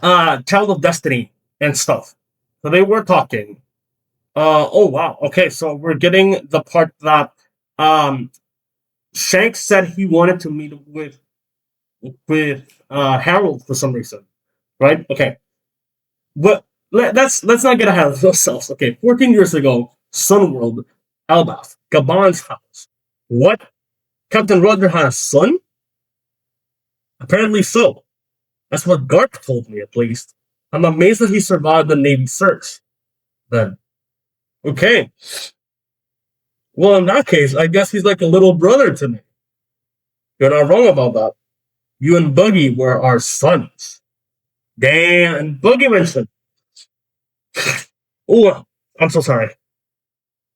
Child of Destiny and stuff. So they were talking. Oh wow. Okay, so we're getting the part that um Shanks said he wanted to meet with Harold for some reason, right? Okay, but let's not get ahead of ourselves. Okay, 14 years ago, Sunworld, Elbaf, Gabon's house. What? Captain Ragnir had a son? Apparently so. That's what Garp told me, at least. I'm amazed that he survived the Navy search. Then, okay. Well, in that case, I guess he's like a little brother to me. You're not wrong about that. You and Buggy were our sons. Damn, and Buggy mentioned. Oh, I'm so sorry.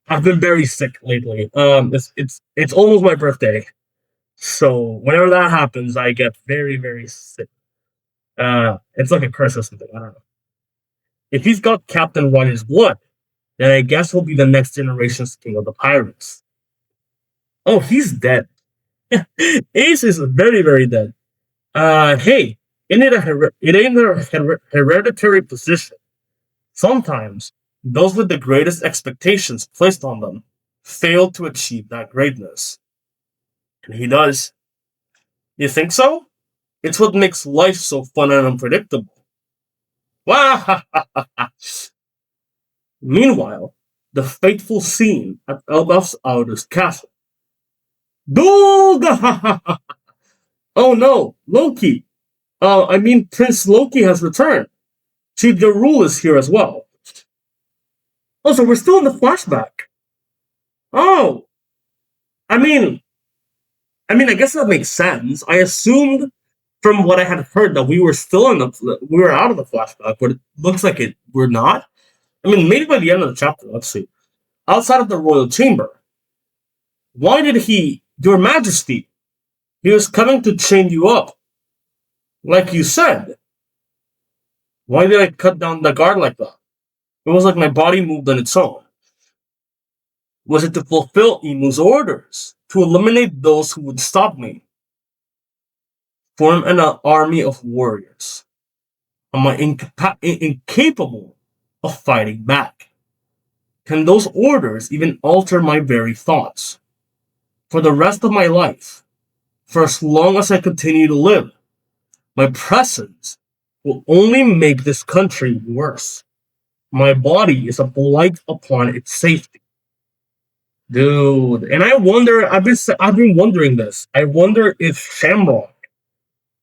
I've been very sick lately. It's almost my birthday, so whenever that happens, I get very very sick. It's like a curse or something. I don't know. If he's got Captain Ronnie's blood, then I guess he'll be the next generation's king of the pirates. Oh, he's dead. Ace is very very dead. Hey, it ain't a hereditary position. Sometimes those with the greatest expectations placed on them fail to achieve that greatness. And he does. You think so? It's what makes life so fun and unpredictable. Meanwhile, the fateful scene at Elbaf's Outer's castle. Dulga! Oh no, Loki! I mean, Prince Loki has returned. Chief Jarul is here as well. Oh, so we're still in the flashback. Oh, I mean, I guess that makes sense. I assumed from what I had heard that we were out of the flashback, but it looks like we're not. I mean, maybe by the end of the chapter. Let's see. Outside of the royal chamber, why did Your Majesty? He was coming to chain you up, like you said. Why did I cut down the guard like that? It was like my body moved on its own. Was it to fulfill Imu's orders? To eliminate those who would stop me? Form an army of warriors? Am I incapable of fighting back? Can those orders even alter my very thoughts? For the rest of my life, for as long as I continue to live, my presence will only make this country worse. My body is a blight upon its safety. Dude, and I wonder, I've been wondering this. I wonder if Shamrock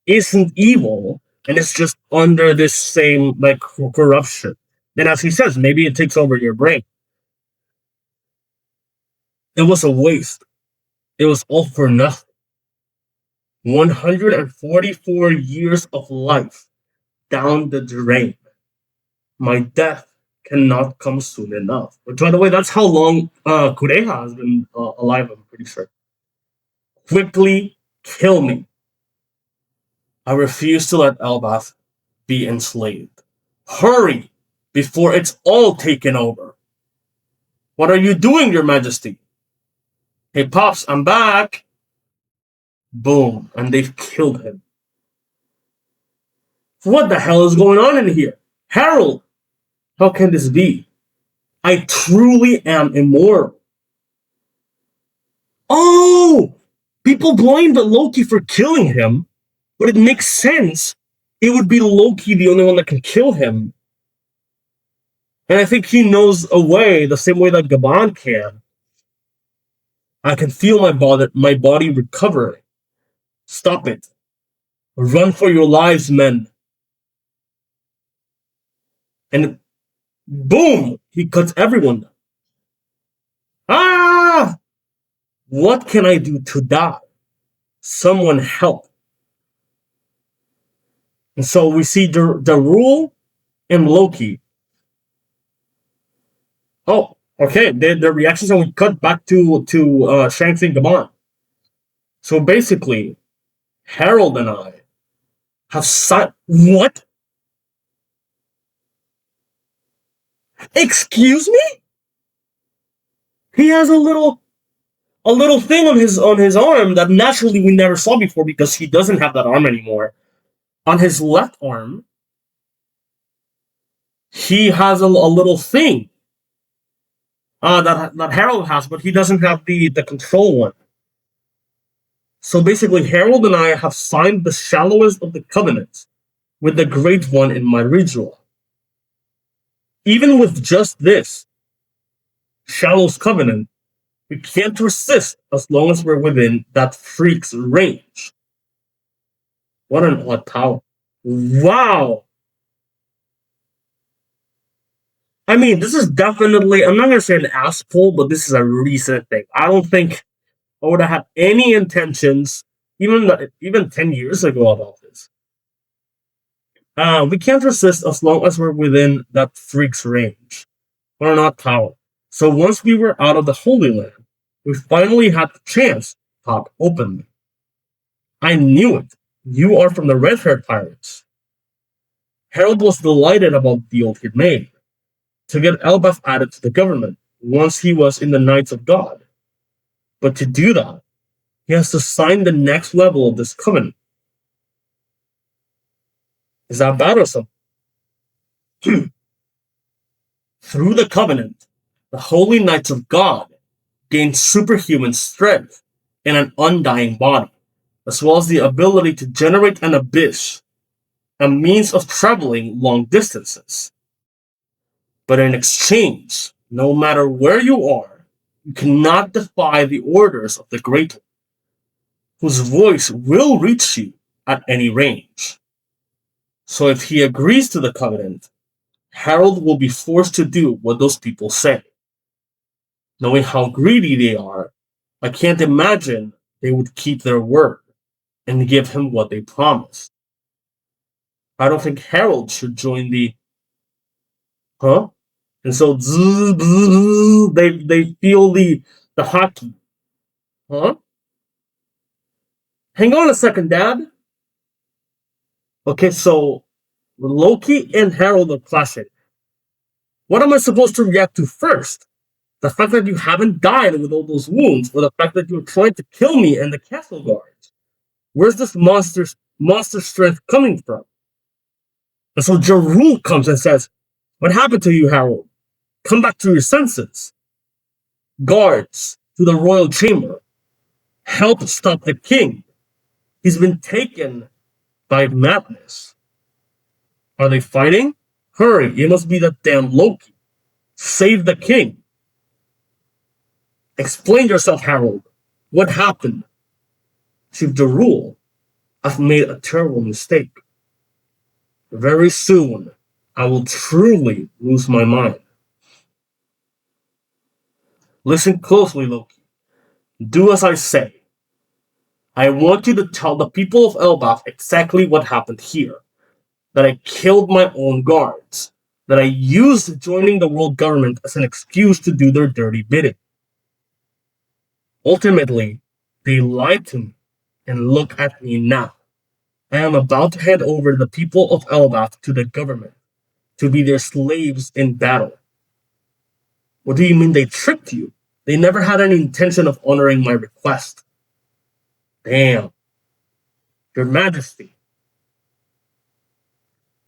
isn't evil and it's just under this same like corruption. Then as he says, maybe it takes over your brain. It was a waste. It was all for nothing. 144 years of life down the drain. My death cannot come soon enough. Which, by the way, that's how long Kureha has been alive, I'm pretty sure. Quickly kill me. I refuse to let Elbaf be enslaved. Hurry, before it's all taken over. What are you doing, Your Majesty? Hey, Pops, I'm back. Boom, and they've killed him. What the hell is going on in here? Harold, how can this be? I truly am immortal. Oh! People blame the Loki for killing him, but it makes sense. It would be Loki the only one that can kill him. And I think he knows a way, the same way that Gabon can. I can feel my body recovering. Stop it. Run for your lives, men. And boom! He cuts everyone down. Ah! What can I do to die? Someone help. And so we see the rule and Loki. Oh, okay. The reactions, and we cut back to Shanks and Gabon. So basically, Harold and I have signed. What? Excuse me? He has a little thing on his arm that naturally we never saw before because he doesn't have that arm anymore. On his left arm, he has a little thing that Harold has, but he doesn't have the control one. So basically, Harold and I have signed the shallowest of the covenants with the Great One in my ritual. Even with just this shallow's covenant, we can't resist as long as we're within that freak's range. What an odd power. Wow! I mean, this is definitely, I'm not going to say an ass pull, but this is a recent thing. I don't think I would have had any intentions, even 10 years ago, about this. We can't resist as long as we're within that freak's range. What an odd power. So once we were out of the Holy Land, we finally had the chance to talk openly. I knew it. You are from the red-haired pirates. Harold was delighted about the deal he'd made to get Elbaf added to the government once he was in the Knights of God. But to do that, he has to sign the next level of this covenant. Is that bad or something? Through the covenant, the Holy Knights of God gain superhuman strength and an undying body, as well as the ability to generate an abyss, a means of traveling long distances. But in exchange, no matter where you are, you cannot defy the orders of the Great One, whose voice will reach you at any range. So if he agrees to the covenant, Harold will be forced to do what those people say. Knowing how greedy they are, I can't imagine they would keep their word and give him what they promised. I don't think Harold should join the huh? And so they feel the hockey. Huh? Hang on a second, Dad. Okay, so Loki and Harold are clashing. What am I supposed to react to first? The fact that you haven't died with all those wounds, or the fact that you're trying to kill me and the castle guards? Where's this monster strength coming from? And so Jarul comes and says, "What happened to you, Harold? Come back to your senses. Guards to the royal chamber. Help stop the king. He's been taken by madness." Are they fighting? Hurry, it must be that damn Loki. Save the king. Explain yourself, Harold. What happened? Chief Jarul, I've made a terrible mistake. Very soon, I will truly lose my mind. Listen closely, Loki. Do as I say. I want you to tell the people of Elbaf exactly what happened here. That I killed my own guards. That I used joining the world government as an excuse to do their dirty bidding. Ultimately, they lied to me, and look at me now. I am about to hand over the people of Elbaf to the government, to be their slaves in battle. What do you mean they tricked you? They never had any intention of honoring my request. Damn. Your Majesty.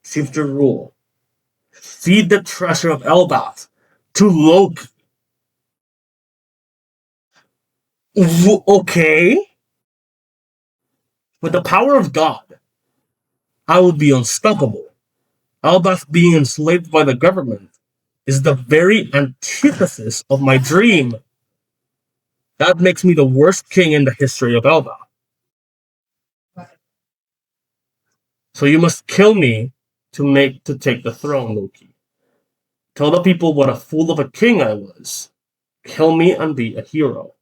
Chief Jarul, feed the treasure of Elbaf to Loki. Okay? With the power of God, I would be unstoppable. Elbaf being enslaved by the government is the very antithesis of my dream. That makes me the worst king in the history of Elbaf. So you must kill me to take the throne, Loki. Tell the people what a fool of a king I was. Kill me and be a hero.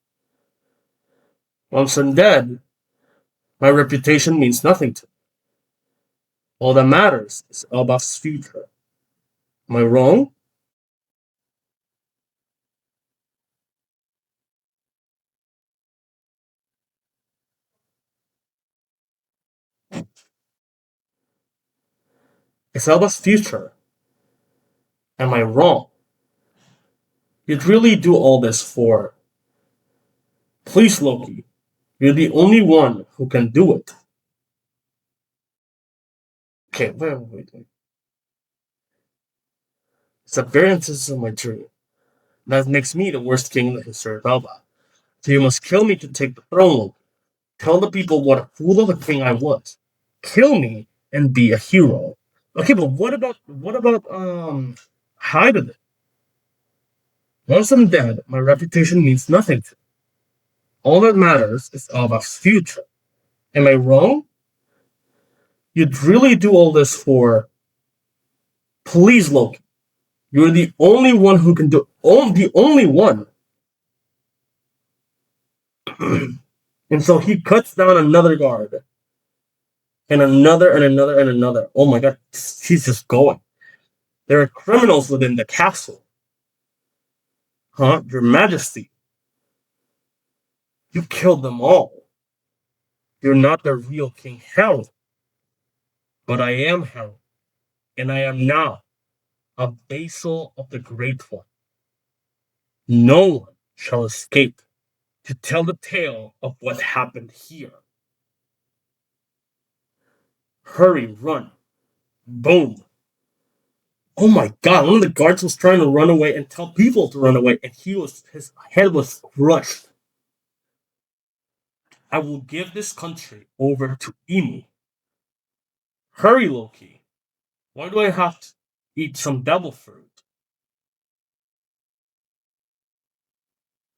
Once I'm dead, my reputation means nothing to me. All that matters is Elbaf's future. Am I wrong? It's Elbaf's future. Am I wrong? You'd really do all this for. Please, Loki. You're the only one who can do it. Okay, wait. It's a variance of my dream. That makes me the worst king in the history of Elba. So you must kill me to take the throne, Loki. Tell the people what a fool of a king I was. Kill me and be a hero. Okay, but what about hide it? Once I'm dead, my reputation means nothing to me. All that matters is Elbaf's future. Am I wrong? You'd really do all this for. Please, Loki. You're the only one who can do. The only one. And so he cuts down another guard. And another and another and another. Oh my god, he's just going. There are criminals within the castle. Huh? Your Majesty. You killed them all. You're not the real King Harold. But I am Harold. And I am now a vassal of the Great One. No one shall escape to tell the tale of what happened here. Hurry, run. Boom. Oh my god, one of the guards was trying to run away and tell people to run away, and his head was crushed. I will give this country over to Emu. Hurry, Loki. Why do I have to eat some devil fruit?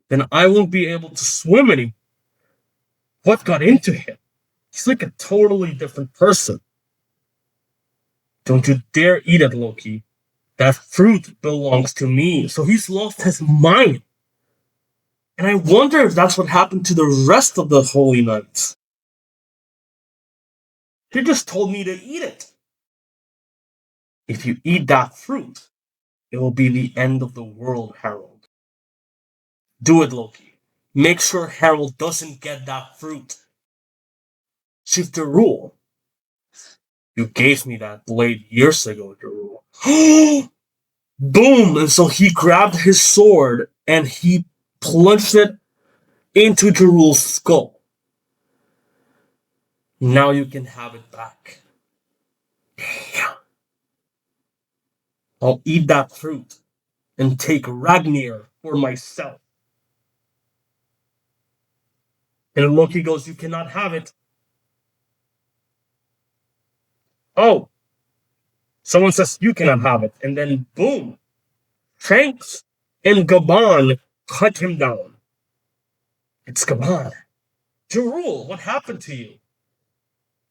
Then I won't be able to swim anymore. What got into him? He's like a totally different person. Don't you dare eat it, Loki. That fruit belongs to me. So he's lost his mind. And I wonder if that's what happened to the rest of the Holy Knights. They just told me to eat it. If you eat that fruit, it will be the end of the world, Harold. Do it, Loki. Make sure Harold doesn't get that fruit. Chief Darul. You gave me that blade years ago, Darul. Boom! And so he grabbed his sword and he plunged it into Darul's skull. Now you can have it back. I'll eat that fruit and take Ragnir for myself. And Loki goes, you cannot have it. Oh, someone says you cannot have it. And then boom, Shanks and Gaban cut him down. It's Gaban. Darul, what happened to you?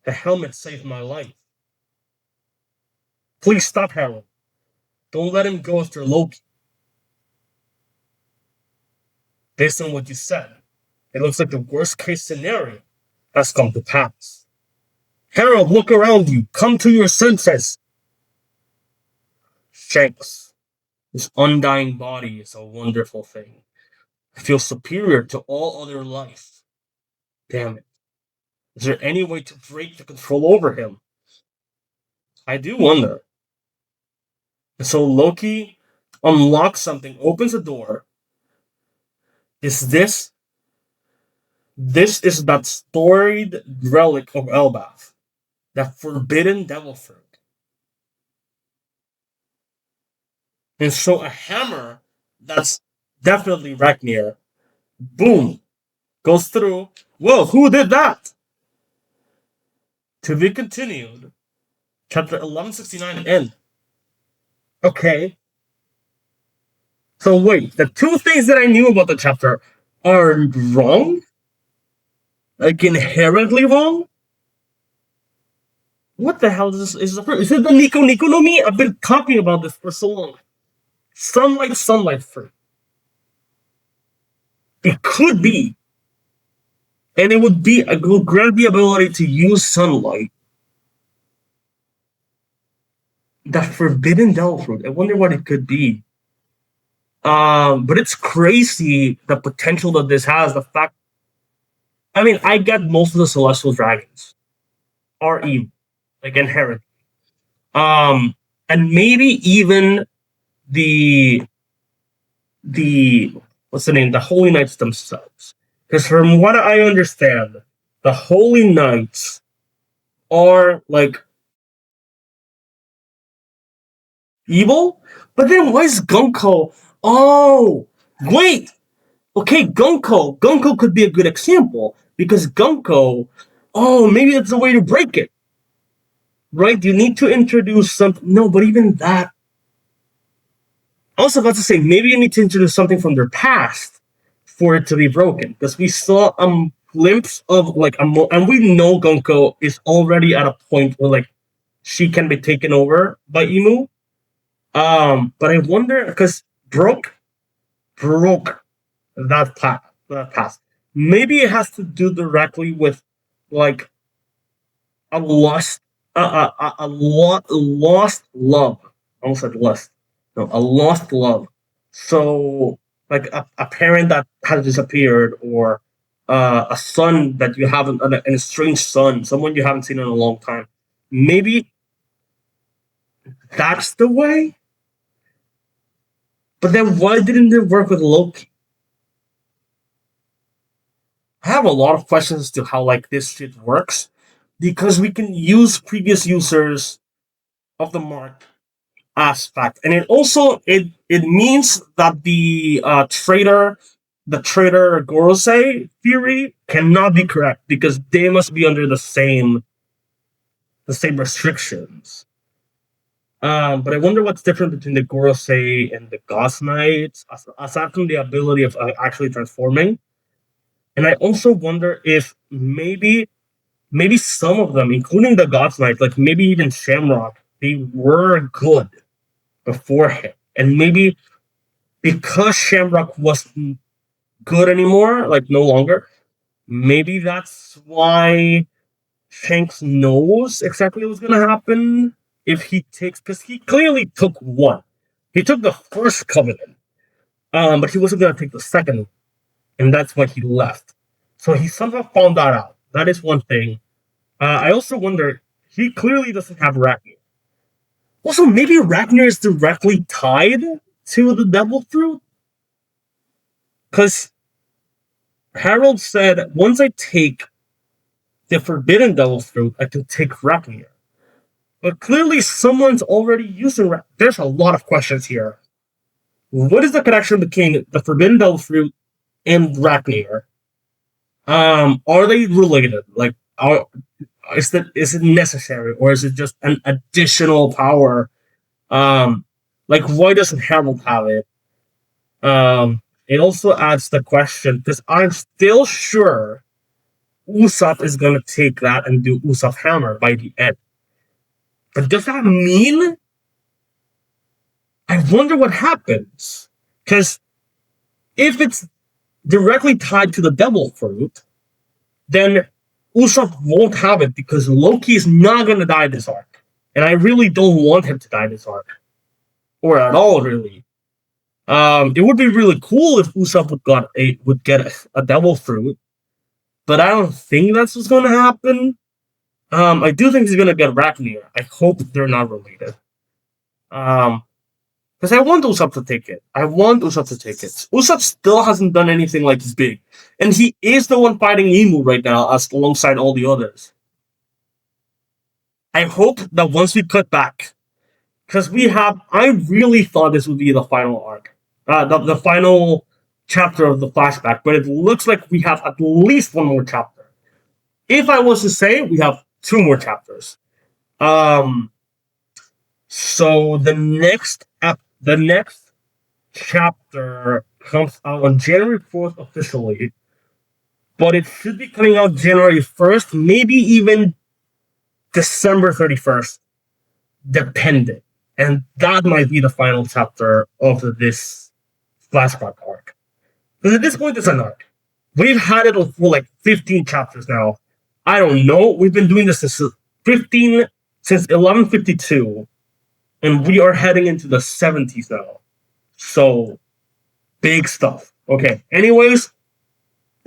The helmet saved my life. Please stop, Harold. Don't let him go after Loki. Based on what you said, it looks like the worst case scenario has come to pass. Harold, look around you. Come to your senses. Shanks, this undying body is a wonderful thing. I feel superior to all other life. Damn it. Is there any way to break the control over him? I do wonder. And so Loki unlocks something, opens a door. Is this is that storied relic of Elbaf, that forbidden devil fruit. And so a hammer that's definitely Ragnir, boom, goes through. Whoa, who did that? To be continued. Chapter 1169 end. Okay. So wait, the two things that I knew about the chapter are wrong? Like inherently wrong? What the hell is this? Is it the Nico Nico no Mi? I've been talking about this for so long. Sunlight fruit. It could be. And it would grant the ability to use sunlight The forbidden devil fruit. I wonder what it could be. But it's crazy the potential that this has. The fact, I mean, I get most of the celestial dragons are evil, like inherent. And maybe even the the what's the name? The holy knights themselves. Because from what I understand, the holy knights are like evil. But then why is Gunko? Oh, wait. Okay, Gunko. Gunko could be a good example because Gunko. Oh, maybe that's a way to break it, right? You need to introduce something. No, but even that. I was about to say maybe you need to introduce something from their past for it to be broken because we saw a glimpse of like and we know Gunko is already at a point where like she can be taken over by Emu. But I wonder because broke that path. Maybe it has to do directly with like a lost lost love. I almost said lust. No, a lost love. So like a parent that has disappeared or a son that you haven't an estranged son, someone you haven't seen in a long time. Maybe that's the way. But then why didn't it work with Loki? I have a lot of questions as to how like this shit works because we can use previous users of the mark aspect, and it means that the traitor Gorosei theory cannot be correct because they must be under the same restrictions. But I wonder what's different between the Gorosei and the Ghost Knights, aside from the ability of actually transforming. And I also wonder if maybe some of them, including the Ghost Knights, like maybe even Shamrock, they were good beforehand. And maybe because Shamrock wasn't good anymore, like no longer, maybe that's why Shanks knows exactly what's gonna happen if he takes because he clearly took one. He took the first covenant, but he wasn't gonna take the second, and that's why he left. So he somehow found that out. That is one thing. I also wonder he clearly doesn't have Ragnir. Also, maybe Ragnir is directly tied to the Devil Fruit because HARALD said once I take the Forbidden Devil Fruit, I can take Ragnir. But clearly, someone's already using. There's a lot of questions here. What is the connection between the Forbidden Devil Fruit and Ragnir? Are they related? Like, is it necessary, or is it just an additional power? Like, why doesn't HARALD have it? It also adds the question because I'm still sure Usopp is gonna take that and do Usopp Hammer by the end. But does that mean? I wonder what happens. Because if it's directly tied to the Devil Fruit, then Usopp won't have it because Loki is not going to die this arc. And I really don't want him to die this arc. Or at all, really. It would be really cool if Usopp would get a Devil Fruit. But I don't think that's what's going to happen. I do think he's going to get Ragnir. I hope they're not related. Because I want Usopp to take it. Usopp still hasn't done anything like big. And he is the one fighting Emu right now as alongside all the others. I hope that once we cut back, because I really thought this would be the final arc. The final chapter of the flashback, but it looks like we have at least one more chapter. If I was to say, we have two more chapters. So the next chapter comes out on January 4th officially, but it should be coming out January 1st, maybe even December 31st, depending. And that might be the final chapter of this flashback arc. Because at this point, it's an arc. We've had it for like 15 chapters now. I don't know. We've been doing this since 1152. and we are heading into the 70s now. So, big stuff. Okay. Anyways,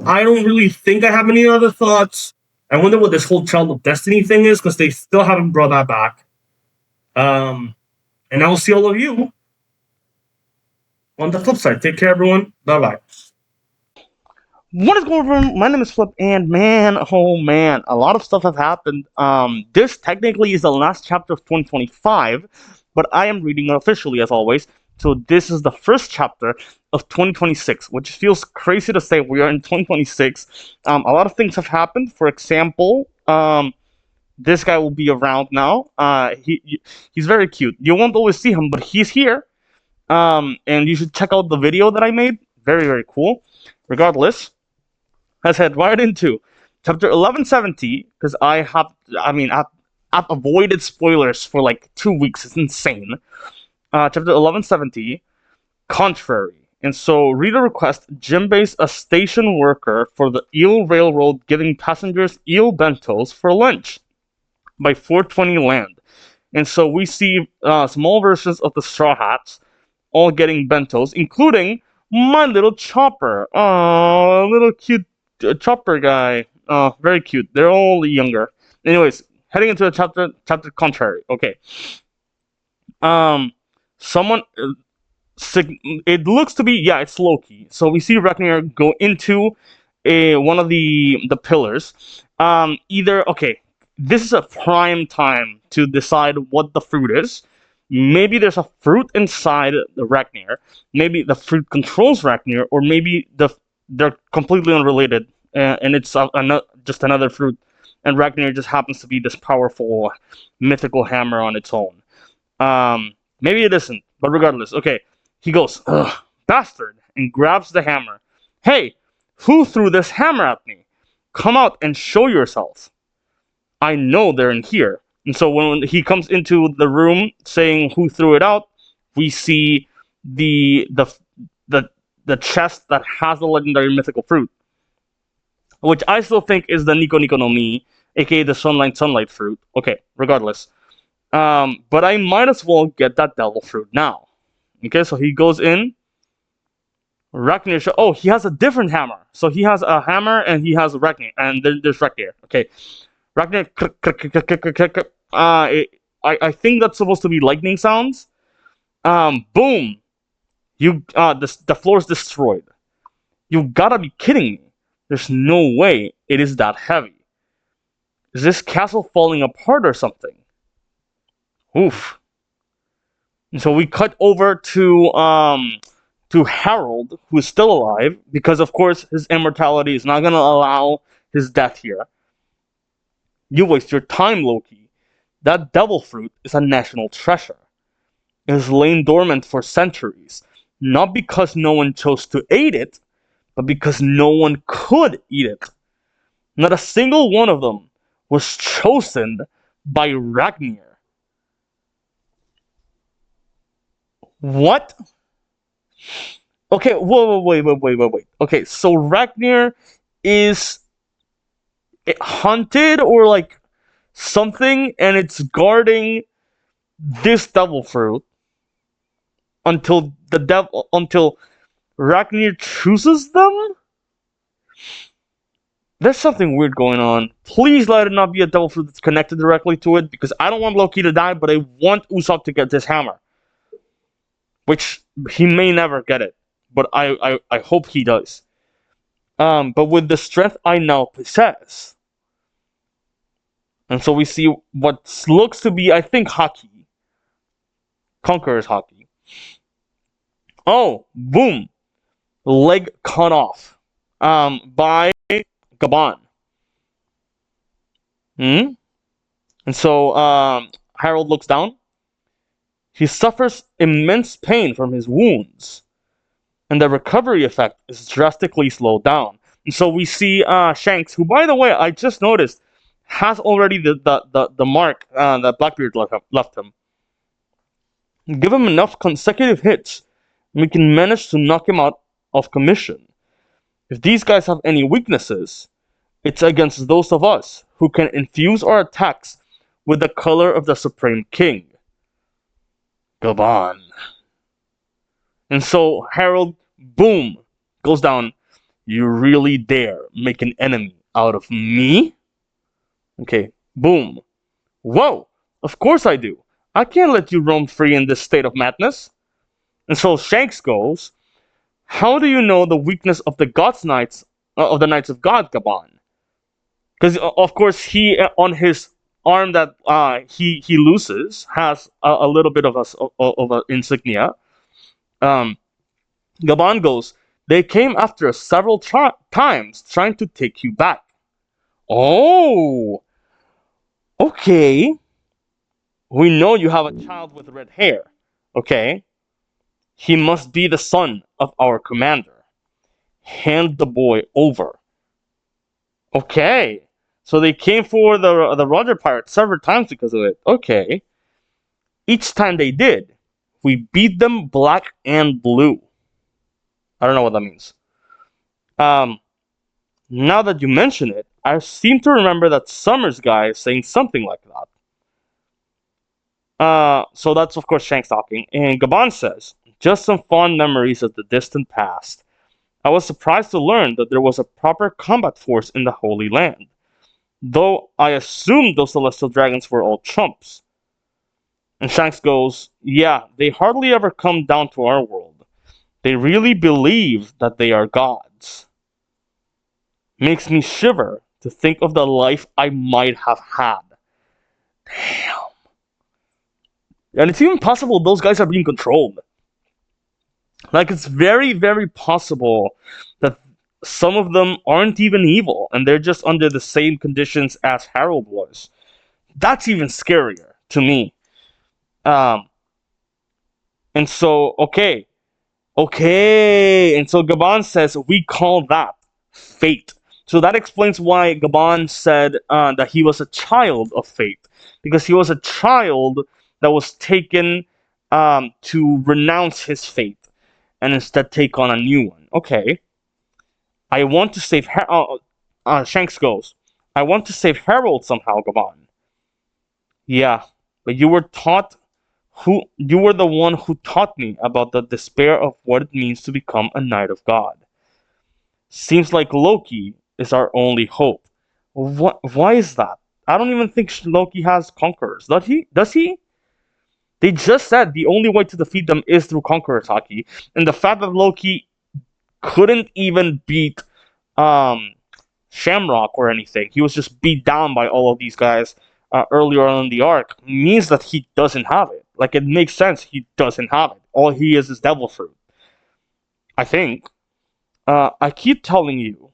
I don't really think I have any other thoughts. I wonder what this whole Child of Destiny thing is because they still haven't brought that back. And I will see all of you on the flip side. Take care, everyone. Bye bye. What is going on? My name is Flip, and man, oh man, a lot of stuff has happened. This technically is the last chapter of 2025, but I am reading it officially as always. So this is the first chapter of 2026, which feels crazy to say we are in 2026. A lot of things have happened. For example, this guy will be around now. He's very cute. You won't always see him, but he's here. And you should check out the video that I made. Very, very cool. Regardless, let's head right into chapter 1170 because I've avoided spoilers for like 2 weeks. It's insane. Chapter 1170, contrary. And so, reader request: Jimbei's a station worker for the Eel Railroad giving passengers eel bentos for lunch by 420 land. And so we see small versions of the Straw Hats all getting bentos, including my little Chopper. Oh, little cute Chopper guy. Very cute. They're all younger. Anyways, heading into the chapter contrary. Okay. Someone. It looks to be, yeah, it's Loki. So we see Ragnir go into one of the pillars. Okay, this is a prime time to decide what the fruit is. Maybe there's a fruit inside the Ragnir. Maybe the fruit controls Ragnir, or maybe they're completely unrelated, and it's just another fruit, and Ragnir just happens to be this powerful mythical hammer on its own. Maybe it isn't, but regardless, okay. He goes, ugh, bastard, and grabs the hammer. Hey, who threw this hammer at me? Come out and show yourself. I know they're in here. And so when he comes into the room saying who threw it out, we see the chest that has the legendary mythical fruit, which I still think is the Nico Nico no Mi, aka the sunlight fruit. Okay, regardless. But I might as well get that devil fruit now. Okay, so he goes in. Ragnir. He has a different hammer. So he has a hammer and he has Ragnir, and then there's Ragnir. Okay, Ragnir. I think that's supposed to be lightning sounds. Boom. The floor is destroyed. You gotta be kidding me. There's no way it is that heavy. Is this castle falling apart or something? Oof. And so we cut over to HARALD, who is still alive, because of course his immortality is not gonna allow his death here. You waste your time, Loki. That devil fruit is a national treasure. It has lain dormant for centuries, not because no one chose to eat it, but because no one could eat it. Not a single one of them was chosen by Ragnir. What? Okay, wait. Okay, so Ragnir is hunted or like something, and it's guarding this devil fruit until Ragnir chooses them? There's something weird going on. Please let it not be a devil fruit that's connected directly to it, because I don't want Loki to die, but I want Usopp to get this hammer. Which he may never get it, but I hope he does. But with the strength I now possess, and so we see what looks to be, I think, Haki. Conqueror's Haki. Oh, boom! Leg cut off by Gaban. And so HARALD looks down. He suffers immense pain from his wounds, and the recovery effect is drastically slowed down. And so we see Shanks, who, by the way, I just noticed, has already the mark that Blackbeard left him. Give him enough consecutive hits, and we can manage to knock him out of commission. If these guys have any weaknesses, it's against those of us who can infuse our attacks with the color of the Supreme King. Gaban. And so Harold, boom, goes down. You really dare make an enemy out of me? Okay, boom. Whoa, of course I do. I can't let you roam free in this state of madness. And so Shanks goes, how do you know the weakness of the Gods Knights, of the Knights of God, Gaban? Because of course he on his arm that he loses has a little bit of a insignia. Um, Gaban goes, they came after us several times trying to take you back. Oh, okay. We know you have a child with red hair. Okay. He must be the son of our commander. Hand the boy over. Okay. So they came for the Roger Pirates several times because of it. Okay. Each time they did, we beat them black and blue. I don't know what that means. Um, Now that you mention it, I seem to remember that Summers guy saying something like that. So that's of course Shanks talking, and Gaban says, "Just some fond memories of the distant past. I was surprised to learn that there was a proper combat force in the Holy Land, though I assumed those celestial dragons were all chumps." And Shanks goes, "Yeah, they hardly ever come down to our world. They really believe that they are gods. Makes me shiver to think of the life I might have had." Damn. And it's even possible those guys are being controlled. Like, it's very, very possible that some of them aren't even evil and they're just under the same conditions as Harold was. That's even scarier to me. Um, and so, okay. And so Gaban says, we call that fate. So that explains why Gaban said that he was a child of fate. Because he was a child that was taken to renounce his fate and instead take on a new one. Okay. I want to save Shanks goes, I want to save Harold somehow, Gaban. Yeah, but you were the one who taught me about the despair of what it means to become a Knight of God. Seems like Loki is our only hope. Why is that? I don't even think Loki has conquerors. Does he? Does he? They just said the only way to defeat them is through conquerors hockey, and the fact that Loki couldn't even beat um, Shamrock or anything, he was just beat down by all of these guys earlier on in the arc, means that he doesn't have it. Like, it makes sense he doesn't have it. All he is devil fruit. I think. I keep telling you,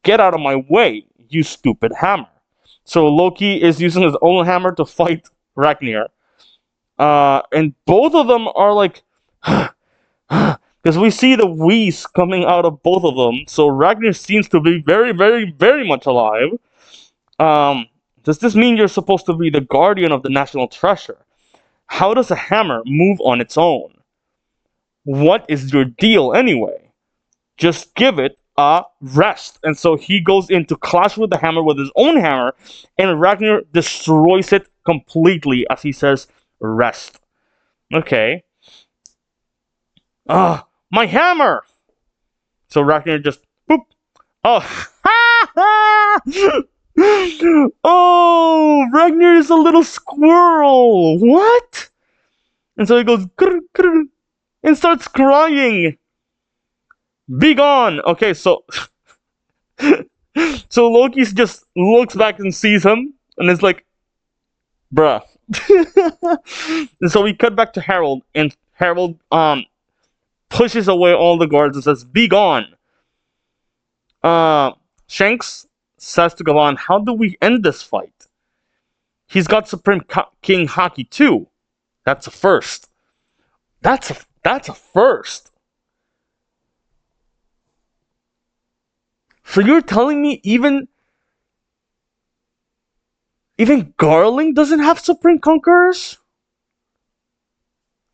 get out of my way, you stupid hammer. So Loki is using his own hammer to fight Ragnir. And both of them are like, because we see the wheeze coming out of both of them. So Ragnir seems to be very, very, very much alive. Does this mean you're supposed to be the guardian of the national treasure? How does a hammer move on its own? What is your deal anyway? Just give it a rest. And so he goes in to clash with the hammer with his own hammer, and Ragnir destroys it completely as he says, rest. Okay. My hammer! So Ragnir just, boop. Oh, oh, Ragnir is a little squirrel. What? And so he goes, grr, grr, and starts crying. Be gone. Okay, so so Loki just looks back and sees him, and is like, bruh. And so we cut back to Harold, and Harold pushes away all the guards and says, "Be gone." Shanks says to Gavan, "How do we end this fight? He's got Supreme King Haki too. That's a first. That's a first." So you're telling me even Garling doesn't have Supreme Conquerors?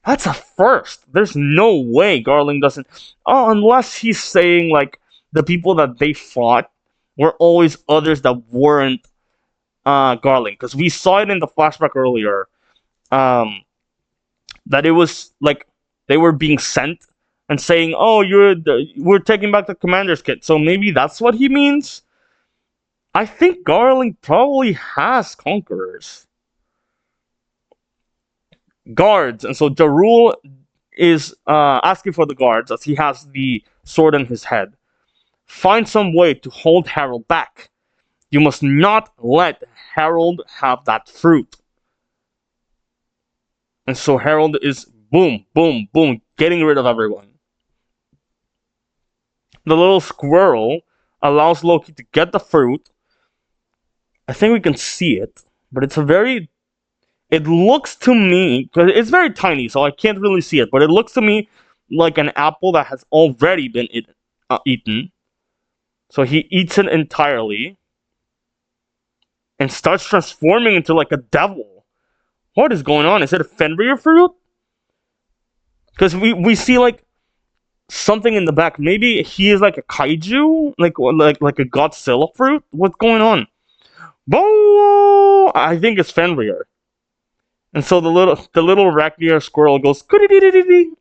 That's a first. There's no way Garling doesn't. Oh, unless he's saying like the people that they fought were always others that weren't Garling, because we saw it in the flashback earlier. That it was like they were being sent and saying, "Oh, we're taking back the commander's kit." So maybe that's what he means. I think Garling probably has conquerors, guards, and so Jarul is asking for the guards as he has the sword in his head. Find some way to hold Harold back. You must not let Harold have that fruit. And so Harold is boom, boom, boom, getting rid of everyone. The little squirrel allows Loki to get the fruit. I think we can see it, but it's a very. It looks to me, because it's very tiny, so I can't really see it, but it looks to me like an apple that has already been eaten. So he eats it entirely and starts transforming into like a devil. What is going on? Is it a Fenrir fruit? Because we see like something in the back. Maybe he is like a kaiju, like a Godzilla fruit. What's going on? Bo! I think it's Fenrir. And so the little Ragnir squirrel goes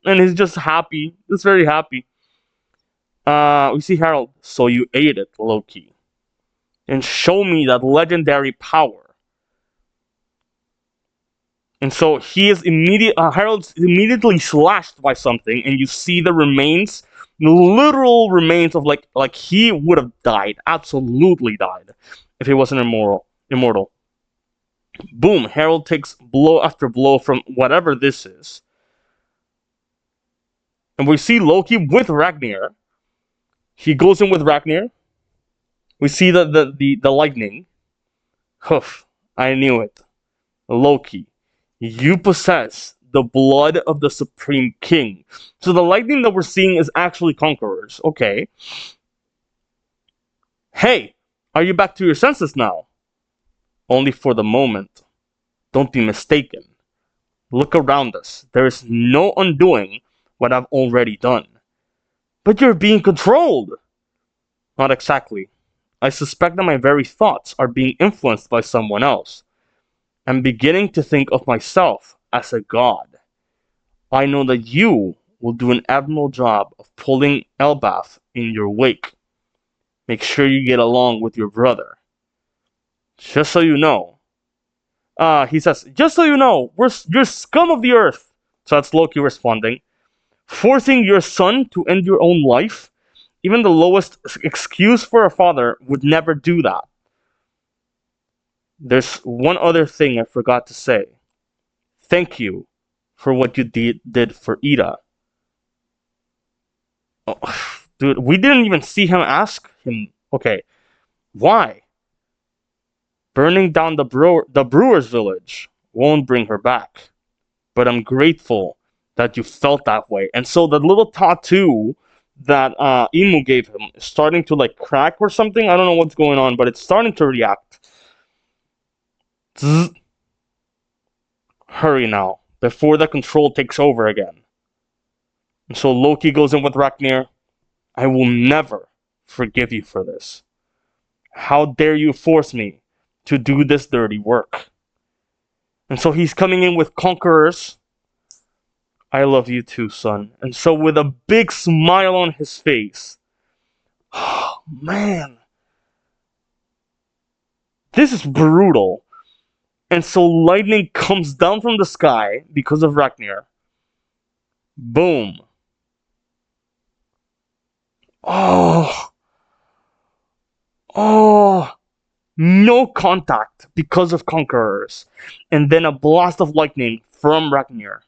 and he's just happy. He's very happy. We see Harold. So you ate it, Loki, and show me that legendary power. And so Harold's immediately slashed by something, and you see the remains, literal remains of like he would have died, absolutely died, if he wasn't immortal. Boom! Harold takes blow after blow from whatever this is, and we see Loki with Ragnir. He goes in with Ragnir. We see the lightning. Hoof! I knew it. Loki, you possess the blood of the Supreme King. So the lightning that we're seeing is actually conquerors. Okay. Hey, are you back to your senses now? Only for the moment. Don't be mistaken. Look around us. There is no undoing what I've already done. But you're being controlled! Not exactly. I suspect that my very thoughts are being influenced by someone else. I'm beginning to think of myself as a god. I know that you will do an admirable job of pulling Elbaf in your wake. Make sure you get along with your brother. Just so you know. He says, just so you know, you're scum of the earth. So that's Loki responding. Forcing your son to end your own life? Even the lowest excuse for a father would never do that. There's one other thing I forgot to say. Thank you for what you did for Ida. Oh, dude, we didn't even see him ask him. Okay, why? Burning down the brewer's village won't bring her back. But I'm grateful that you felt that way. And so the little tattoo that Imu gave him is starting to like crack or something. I don't know what's going on, but it's starting to react. Zzz. Hurry now, before the control takes over again. And so Loki goes in with Ragnir. I will never forgive you for this. How dare you force me to do this dirty work? And so he's coming in with conquerors. I love you too, son. And so with a big smile on his face. Oh, man. This is brutal. And so lightning comes down from the sky because of Ragnir. Boom. Oh. Oh. No contact because of conquerors. And then a blast of lightning from Ragnir.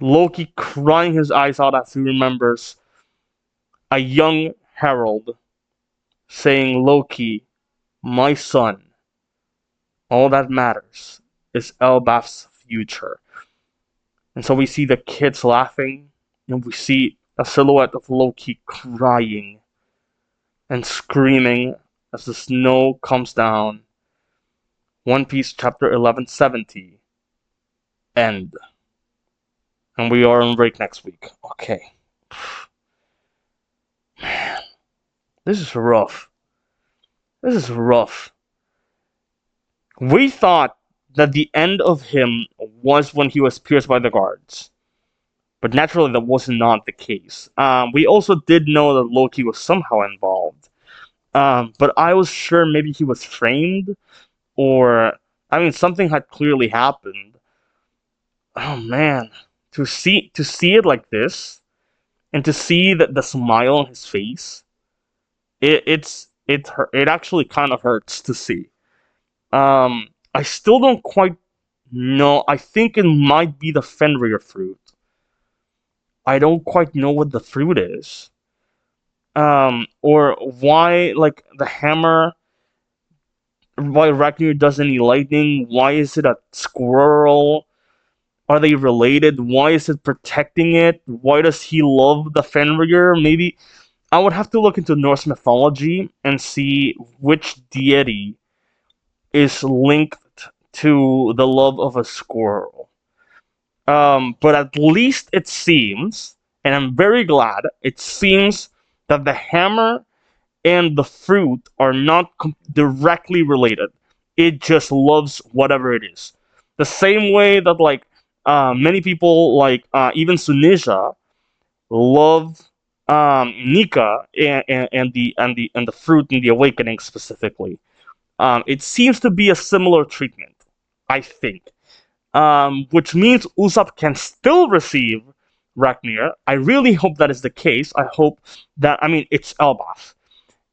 Loki crying his eyes out as he remembers a young Harald saying, Loki, my son, all that matters is Elbaf's future. And so we see the kids laughing, and we see a silhouette of Loki crying and screaming as the snow comes down. One Piece chapter 1170 end. And we are on break next week. Okay. Man, this is rough. This is rough. We thought that the end of him was when he was pierced by the guards. But naturally, that was not the case. We also did know that Loki was somehow involved. But I was sure maybe he was framed, or I mean, something had clearly happened. Oh man, to see it like this, and to see that the smile on his face, it actually kind of hurts to see. I still don't quite know. I think it might be the Fenrir fruit. I don't quite know what the fruit is. Or why, like, the hammer, why Ragnir does any lightning, why is it a squirrel? Are they related? Why is it protecting it? Why does he love the Fenrir? Maybe I would have to look into Norse mythology and see which deity is linked to the love of a squirrel. But at least it seems, and I'm very glad, it seems that the hammer and the fruit are not directly related. It just loves whatever it is. The same way that, like, many people, like, even Sunija, love Nika and the fruit and the awakening specifically. It seems to be a similar treatment, I think. Which means Usopp can still receive Ragnir. I really hope that is the case. I hope that, I mean, it's Elbaf.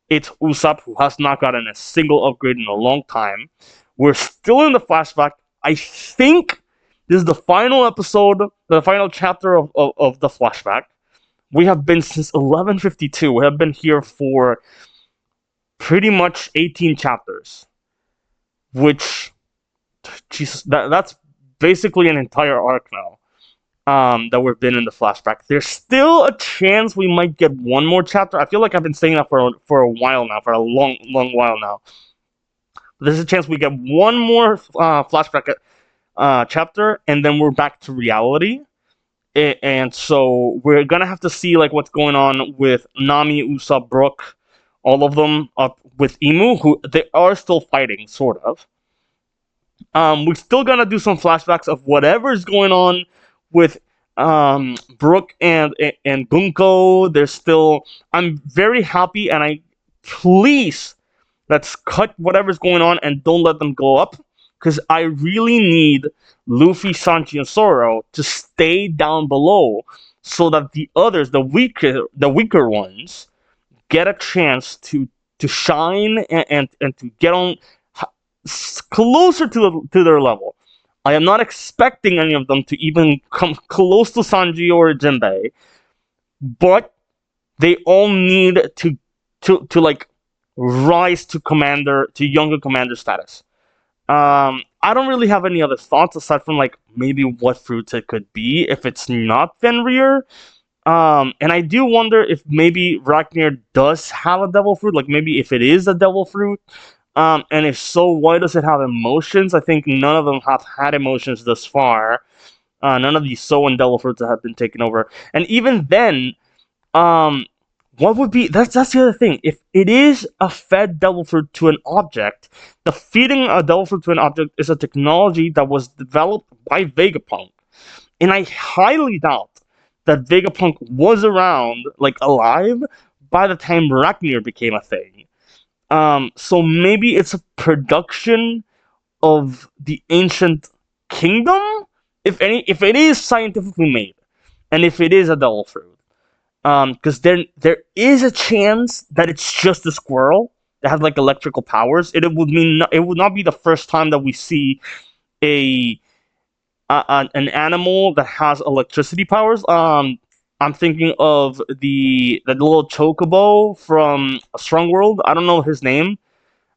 It's Usopp, who has not gotten a single upgrade in a long time. We're still in the flashback. I think this is the final episode, the final chapter of the flashback. We have been since 1152. We have been here for pretty much 18 chapters. Which, Jesus, that's basically an entire arc now. That we've been in the flashback. There's still a chance we might get one more chapter. I feel like I've been saying that for a while now, for a long while now. There's a chance we get one more flashback chapter, and then we're back to reality. And so we're gonna have to see, like, what's going on with Nami, Usopp, Brook, all of them, up with Imu, who they are still fighting, sort of. We're still gonna do some flashbacks of whatever's going on with Brook and Bunko. There's still. I'm very happy, and please, let's cut whatever's going on and don't let them go up, because I really need Luffy, Sanji, and Zoro to stay down below, so that the others, the weaker ones, get a chance to shine and to get on closer to their level. I am not expecting any of them to even come close to Sanji or Jinbei, but they all need to like rise to younger commander status. I don't really have any other thoughts aside from, like, maybe what fruits it could be if it's not Fenrir. And I do wonder if maybe Ragnir does have a devil fruit, like maybe if it is a devil fruit. And if so, why does it have emotions? I think none of them have had emotions thus far. None of these Soen devil fruits that have been taken over. And even then, what would be that's the other thing. If it is a fed devil fruit to an object, the feeding a devil fruit to an object is a technology that was developed by Vegapunk. And I highly doubt that Vegapunk was around, like, alive, by the time Ragnir became a thing. So maybe it's a production of the ancient kingdom, if it is scientifically made, and if it is a devil fruit. Because there is a chance that it's just a squirrel that has, like, electrical powers. It would not be the first time that we see an animal that has electricity powers. I'm thinking of the little chocobo from Strong World. I don't know his name.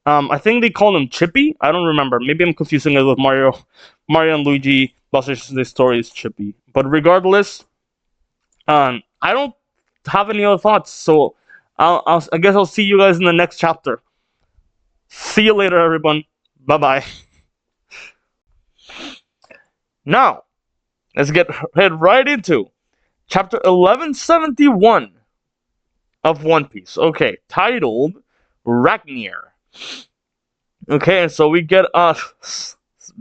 I think they call him Chippy. I don't remember. Maybe I'm confusing it with Mario and Luigi. Bowser's Story is Chippy. But regardless, I don't have any other thoughts. So I guess I'll see you guys in the next chapter. See you later, everyone. Bye bye. Now, let's head right into chapter 1171 of One Piece. Okay, titled Ragnir. Okay, and so we get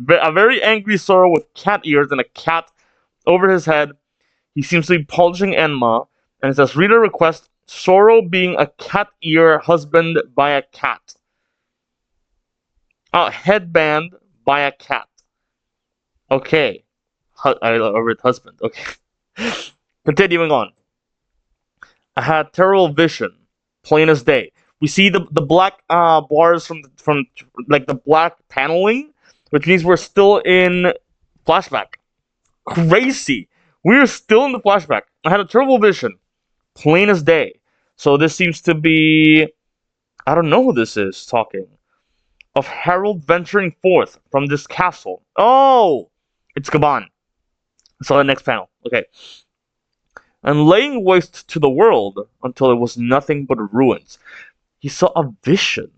A very angry Sora with cat ears and a cat over his head. He seems to be polishing Enma, and it says, reader request Soro being a cat ear husband by a cat. Headband by a cat. Okay. I read husband. Okay. Continuing on. I had terrible vision, plain as day. We see the black bars from like the black paneling, which means we're still in flashback. Crazy. We're still in the flashback. I had a terrible vision, plain as day. So this seems to be, I don't know who this is talking, of Harold venturing forth from this castle. Oh, it's Gaban. So the next panel. Okay. And laying waste to the world until it was nothing but ruins. He saw a vision.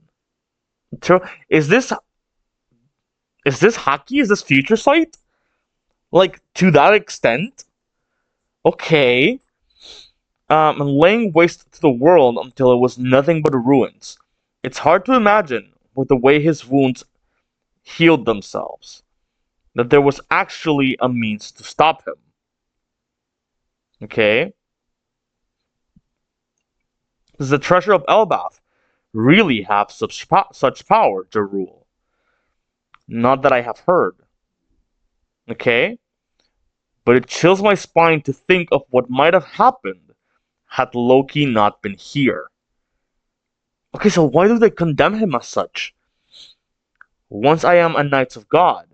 Is this hockey? Is this future sight? Like to that extent? Okay. And laying waste to the world until it was nothing but ruins. It's hard to imagine with the way his wounds healed themselves that there was actually a means to stop him. Okay? Does the treasure of Elbaf really have such power to rule? Not that I have heard. Okay? But it chills my spine to think of what might have happened had Loki not been here. Okay, so why do they condemn him as such? Once I am a Knight of God,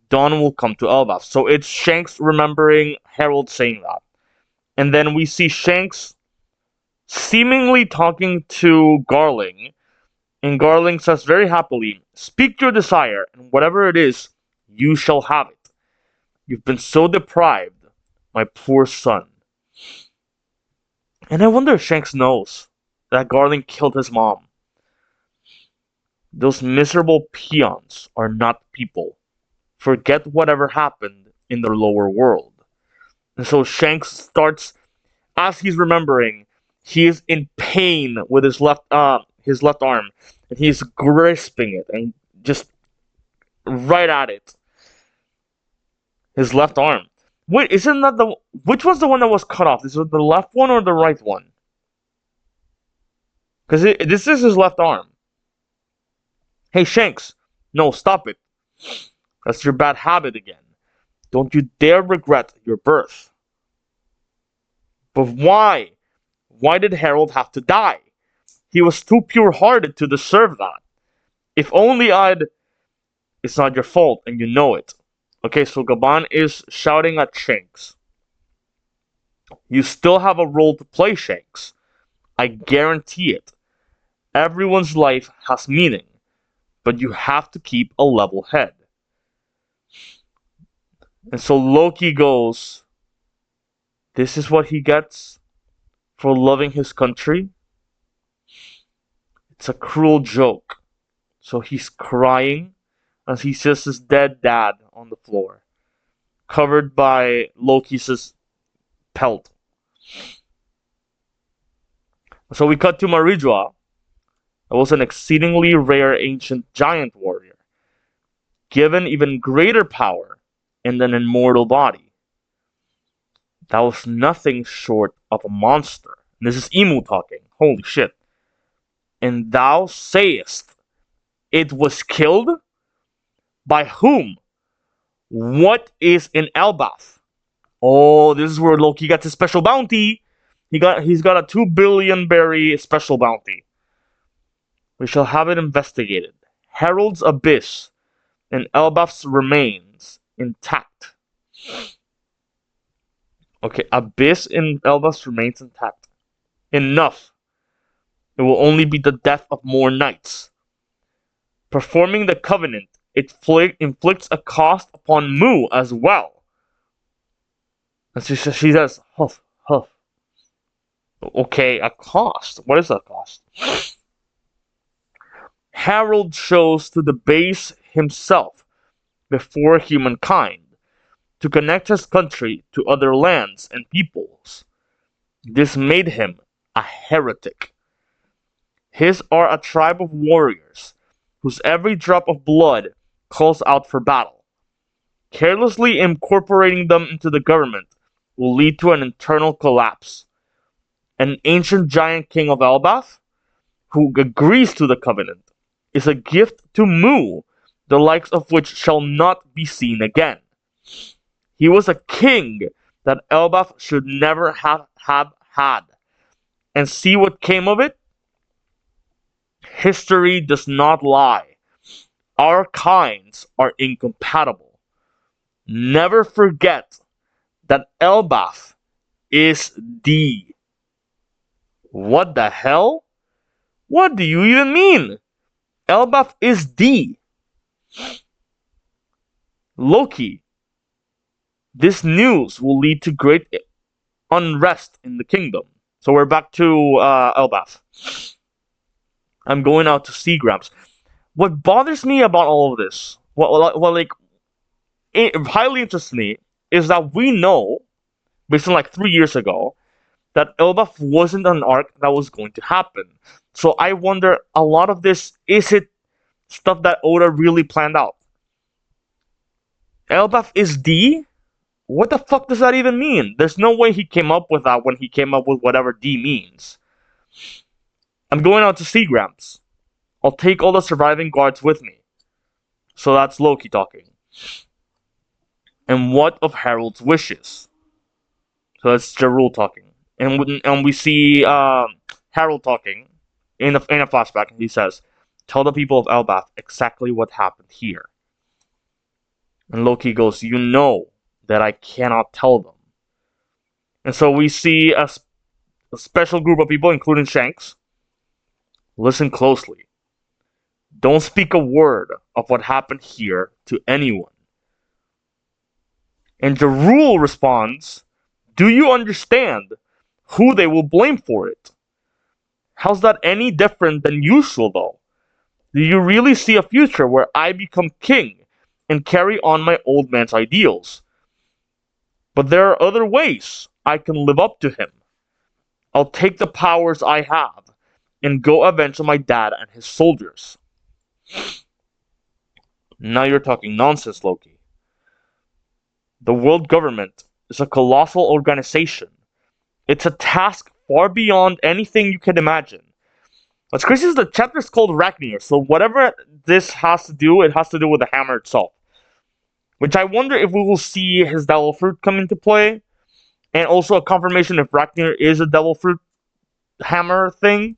dawn will come to Elbaf. So it's Shanks remembering Harold saying that. And then we see Shanks seemingly talking to Garling. And Garling says very happily, speak your desire, and whatever it is, you shall have it. You've been so deprived, my poor son. And I wonder if Shanks knows that Garling killed his mom. Those miserable peons are not people. Forget whatever happened in the lower world. And so Shanks starts, as he's remembering, he is in pain with his left arm, and he's grasping it and just right at it. His left arm. Wait, isn't that the which was the one that was cut off? Is it the left one or the right one? Because this is his left arm. Hey Shanks, no, stop it. That's your bad habit again. Don't you dare regret your birth. But why? Why did Harold have to die? He was too pure-hearted to deserve that. If only I'd... It's not your fault, and you know it. Okay, so Gaban is shouting at Shanks. You still have a role to play, Shanks. I guarantee it. Everyone's life has meaning, but you have to keep a level head. And so Loki goes, this is what he gets for loving his country? It's a cruel joke. So he's crying as he sees his dead dad on the floor, covered by Loki's pelt. So we cut to Marijua. That was an exceedingly rare ancient giant warrior, given even greater power in an immortal body. That was nothing short of a monster. And this is Emu talking. Holy shit. And thou sayest it was killed? By whom? What is in Elbaf? Oh, this is where Loki got his special bounty. He's got a 2 billion berry special bounty. We shall have it investigated. Harold's abyss and Elbaf's remains intact. Okay, abyss in Elbaf's remains intact. Enough. It will only be the death of more knights. Performing the covenant, it inflicts a cost upon Mu as well. And she says, huff, huff. Okay, a cost. What is that cost? Harold chose to debase himself before humankind, to connect his country to other lands and peoples. This made him a heretic. His are a tribe of warriors, whose every drop of blood calls out for battle. Carelessly incorporating them into the government will lead to an internal collapse. An ancient giant king of Elbaf, who agrees to the covenant, is a gift to Mu, the likes of which shall not be seen again. He was a king that Elbaf should never have had. And see what came of it? History does not lie. Our kinds are incompatible. Never forget that Elbaf is D. What the hell? What do you even mean? Elbaf is D. Loki. This news will lead to great unrest in the kingdom. So we're back to Elbaf. I'm going out to see Gramps. What bothers me about all of this, it highly interests me, is that we know, based on like 3 years ago, that Elbaf wasn't an arc that was going to happen. So I wonder, a lot of this, is it stuff that Oda really planned out? Elbaf is D? What the fuck does that even mean? There's no way he came up with that when he came up with whatever D means. I'm going out to see Gramps. I'll take all the surviving guards with me. So that's Loki talking. And what of Harold's wishes? So that's Jarul talking. And we see Harold talking in a flashback. He says, "Tell the people of Elbaf exactly what happened here." And Loki goes, "You know that I cannot tell them." And so we see a special group of people, including Shanks. Listen closely. Don't speak a word of what happened here to anyone. And Jarul responds, "Do you understand who they will blame for it? How's that any different than usual, though? Do you really see a future where I become king and carry on my old man's ideals? But there are other ways I can live up to him. I'll take the powers I have and go avenge my dad and his soldiers." Now you're talking nonsense, Loki. The world government is a colossal organization. It's a task far beyond anything you can imagine. What's crazy is the chapter's called Ragnir, so whatever this has to do, it has to do with the hammer itself. Which I wonder if we will see his devil fruit come into play, and also a confirmation if Ragnir is a devil fruit hammer thing.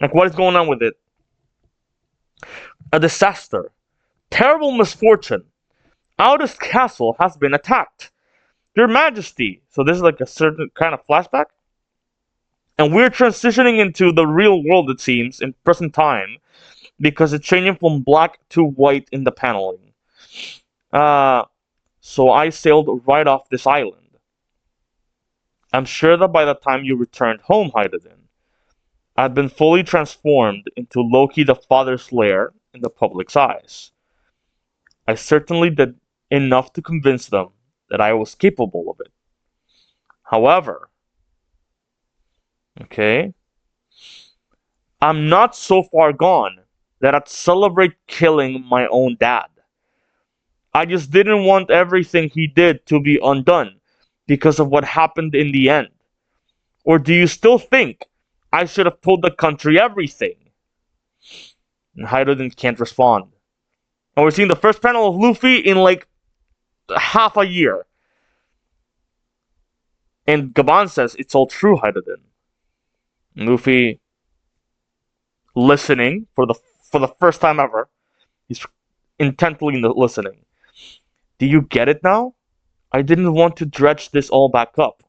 Like, what is going on with it? A disaster. Terrible misfortune. Alda's castle has been attacked. Your Majesty. So this is like a certain kind of flashback. And we're transitioning into the real world, it seems, in present time, because it's changing from black to white in the paneling. So I sailed right off this island. I'm sure that by the time you returned home, Hydaden, I'd been fully transformed into Loki the Father Slayer in the public's eyes. I certainly did enough to convince them that I was capable of it. However, I'm not so far gone that I'd celebrate killing my own dad. I just didn't want everything he did to be undone because of what happened in the end. Or do you still think I should have told the country everything? And Hydaden can't respond. And we're seeing the first panel of Luffy in like half a year. And Gaban says, "It's all true, Hydaden." Luffy, listening for the first time ever, he's intently listening. "Do you get it now? I didn't want to dredge this all back up.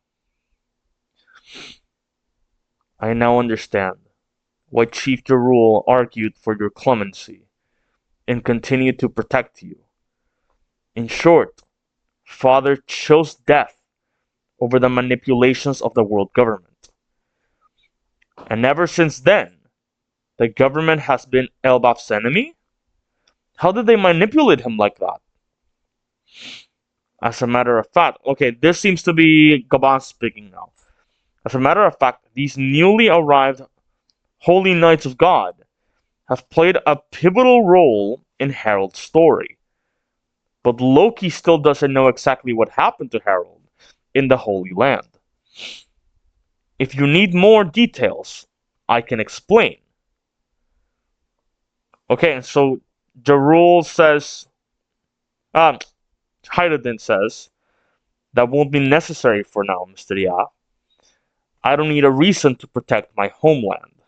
I now understand why Chief Jarul argued for your clemency and continued to protect you. In short, Father chose death over the manipulations of the world government. And ever since then, the government has been Elbaf's enemy? How did they manipulate him like that?" As a matter of fact, this seems to be Gaban speaking now. As a matter of fact, these newly arrived Holy Knights of God have played a pivotal role in Harold's story. But Loki still doesn't know exactly what happened to Harold in the Holy Land. If you need more details, I can explain. Okay, and so Jarul says, um, Hyrodin says, that won't be necessary for now, Mr. Ya. I don't need a reason to protect my homeland.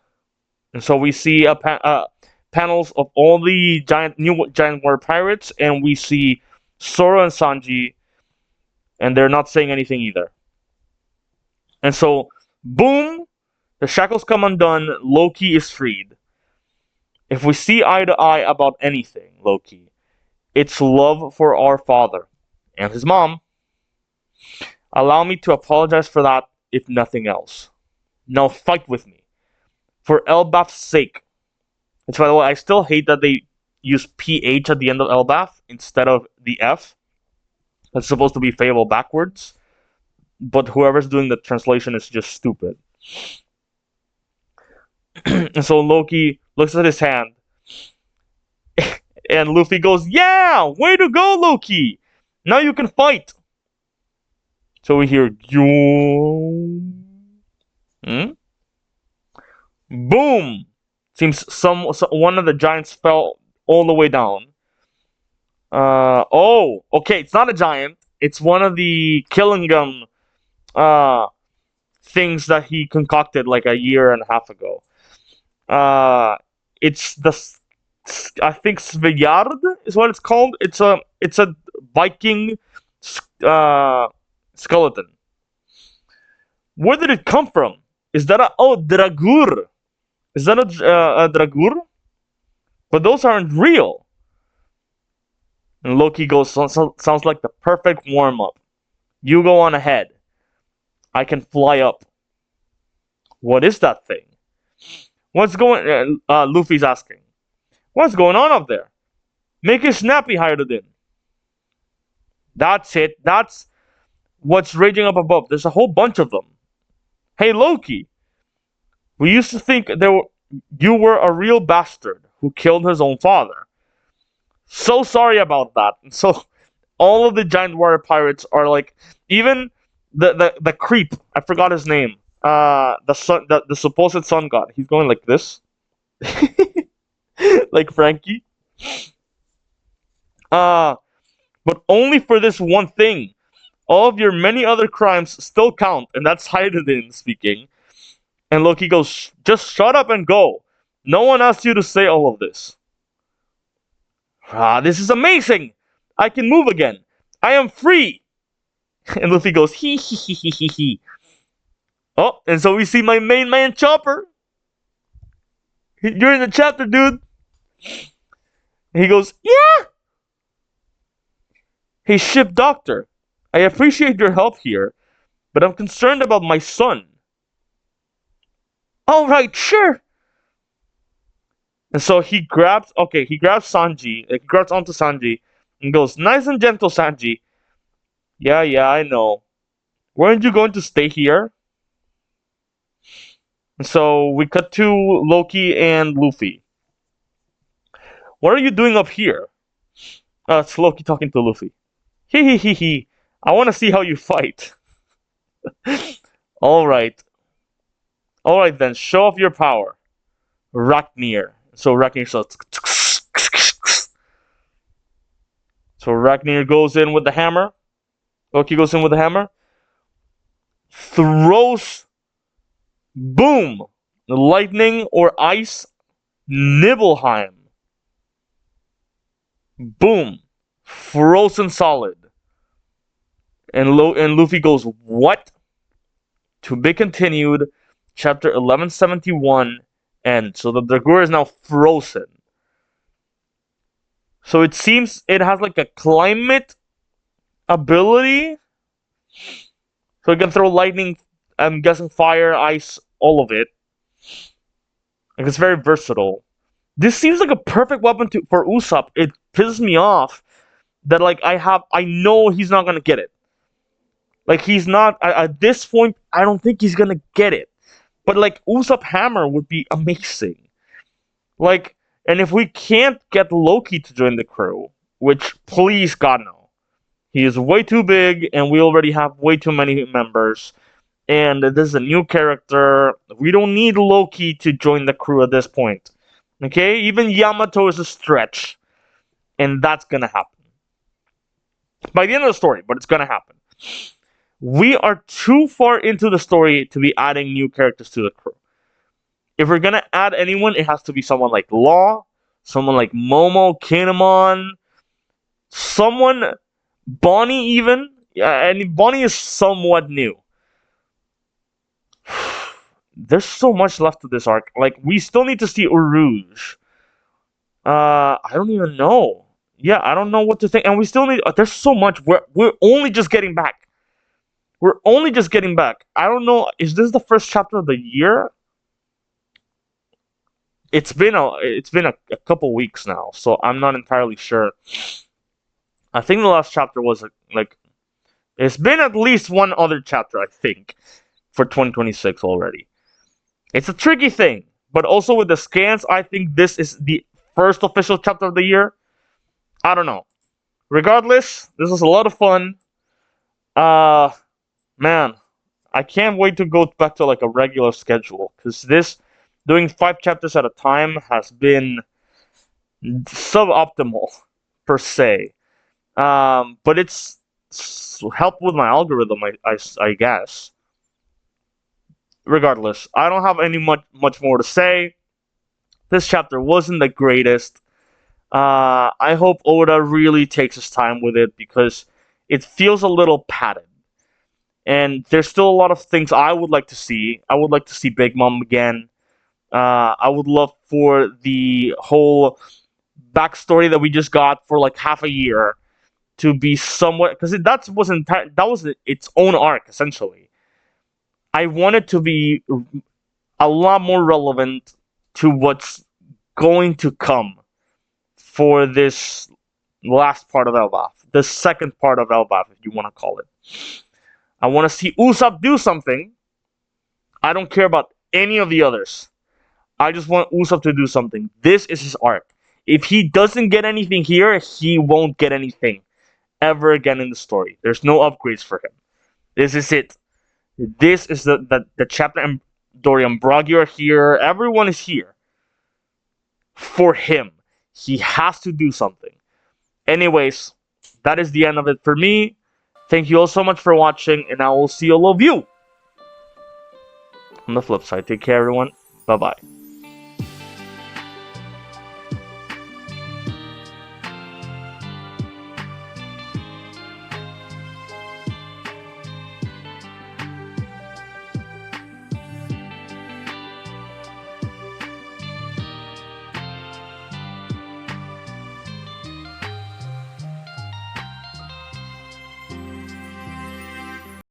And so we see panels of all the new giant war pirates, and we see Sora and Sanji, and they're not saying anything either. And so, boom, the shackles come undone. Loki is freed. If we see eye to eye about anything, Loki, it's love for our father and his mom. Allow me to apologize for that, if nothing else. Now fight with me. For Elbaf's sake. Which, by the way, I still hate that they use PH at the end of Elbaf instead of the F. It's supposed to be Fable backwards. But whoever's doing the translation is just stupid. And so Loki looks at his hand. And Luffy goes, yeah! Way to go, Loki! Now you can fight! So we hear, yo. Boom! Seems one of the giants fell all the way down. Oh, okay, it's not a giant. It's one of the Killingham things that he concocted like a year and a half ago. It's the, I think Svejard is what it's called. It's a Viking skeleton. Where did it come from? Is that Dragur? Is that a Dragur? But those aren't real. And Loki goes, sounds like the perfect warm-up. You go on ahead. I can fly up. What is that thing? What's going... Luffy's asking. What's going on up there? Make it snappy, Hyrodin. That's it. That's what's raging up above. There's a whole bunch of them. Hey, Loki. We used to think you were a real bastard who killed his own father. So sorry about that. And so all of the giant warrior pirates are like, even the creep, I forgot his name. The supposed sun god. He's going like this. Like Frankie. But only for this one thing. All of your many other crimes still count, and that's Hyrodin speaking. And Loki goes, just shut up and go. No one asked you to say all of this. This is amazing. I can move again. I am free. And Luffy goes, hee hee hee hee hee hee. Oh, and so we see my main man Chopper. You're in the chapter, dude. And he goes, yeah. Hey, ship doctor. I appreciate your help here, but I'm concerned about my son. All right, sure. And so he grabs Sanji, he grabs onto Sanji, and goes, nice and gentle, Sanji. Yeah, I know. Weren't you going to stay here? And so we cut to Loki and Luffy. What are you doing up here? It's Loki talking to Luffy. Hee hee hee hee. I want to see how you fight. Alright then, show off your power. Ragnir. So Ragnir goes in with the hammer. Loki goes in with the hammer. Throws. Boom! Lightning or ice. Nibelheim. Boom. Frozen solid. And Luffy goes, what? To be continued. Chapter 1171 ends. So the Dragur is now frozen. So it seems it has like a climate ability. So it can throw lightning, I'm guessing fire, ice, all of it. Like it's very versatile. This seems like a perfect weapon for Usopp. It pisses me off that like I know he's not gonna get it. Like he's not at this point. I don't think he's gonna get it. But like Usopp Hammer would be amazing. Like, and if we can't get Loki to join the crew, which, please God, no. He is way too big, and we already have way too many members. And this is a new character. We don't need Loki to join the crew at this point. Okay? Even Yamato is a stretch. And that's gonna happen. By the end of the story, but it's gonna happen. We are too far into the story to be adding new characters to the crew. If we're gonna add anyone, it has to be someone like Law, someone like Momo, Kinemon, someone, Bonnie even. Yeah, and Bonnie is somewhat new. There's so much left of this arc. Like, we still need to see Uruge. I don't even know. Yeah, I don't know what to think. And we still need. There's so much. We're only just getting back. We're only just getting back. I don't know. Is this the first chapter of the year? It's been a couple weeks now, so I'm not entirely sure. I think the last chapter was like it's been at least one other chapter, I think, for 2026 already. It's a tricky thing, but also with the scans, I think this is the first official chapter of the year. I don't know. Regardless, this was a lot of fun. Uh, man, I can't wait to go back to like a regular schedule because this doing 5 chapters at a time has been suboptimal per se. But it's helped with my algorithm, I guess. Regardless, I don't have any much more to say. This chapter wasn't the greatest. I hope Oda really takes his time with it because it feels a little padded. And there's still a lot of things I would like to see. I would like to see Big Mom again. I would love for the whole backstory that we just got for like half a year to be somewhat, because that was its own arc essentially. I want it to be a lot more relevant to what's going to come for this last part of Elbaf, the second part of Elbaf, if you want to call it. I want to see Usopp do something. I don't care about any of the others. I just want Usopp to do something. This is his arc. If he doesn't get anything here, he won't get anything ever again in the story. There's no upgrades for him. This is it. This is the chapter. And Dorian Broggy are here. Everyone is here for him. He has to do something. Anyways, that is the end of it for me. Thank you all so much for watching, and I will see all of you on the flip side. Take care, everyone. Bye-bye.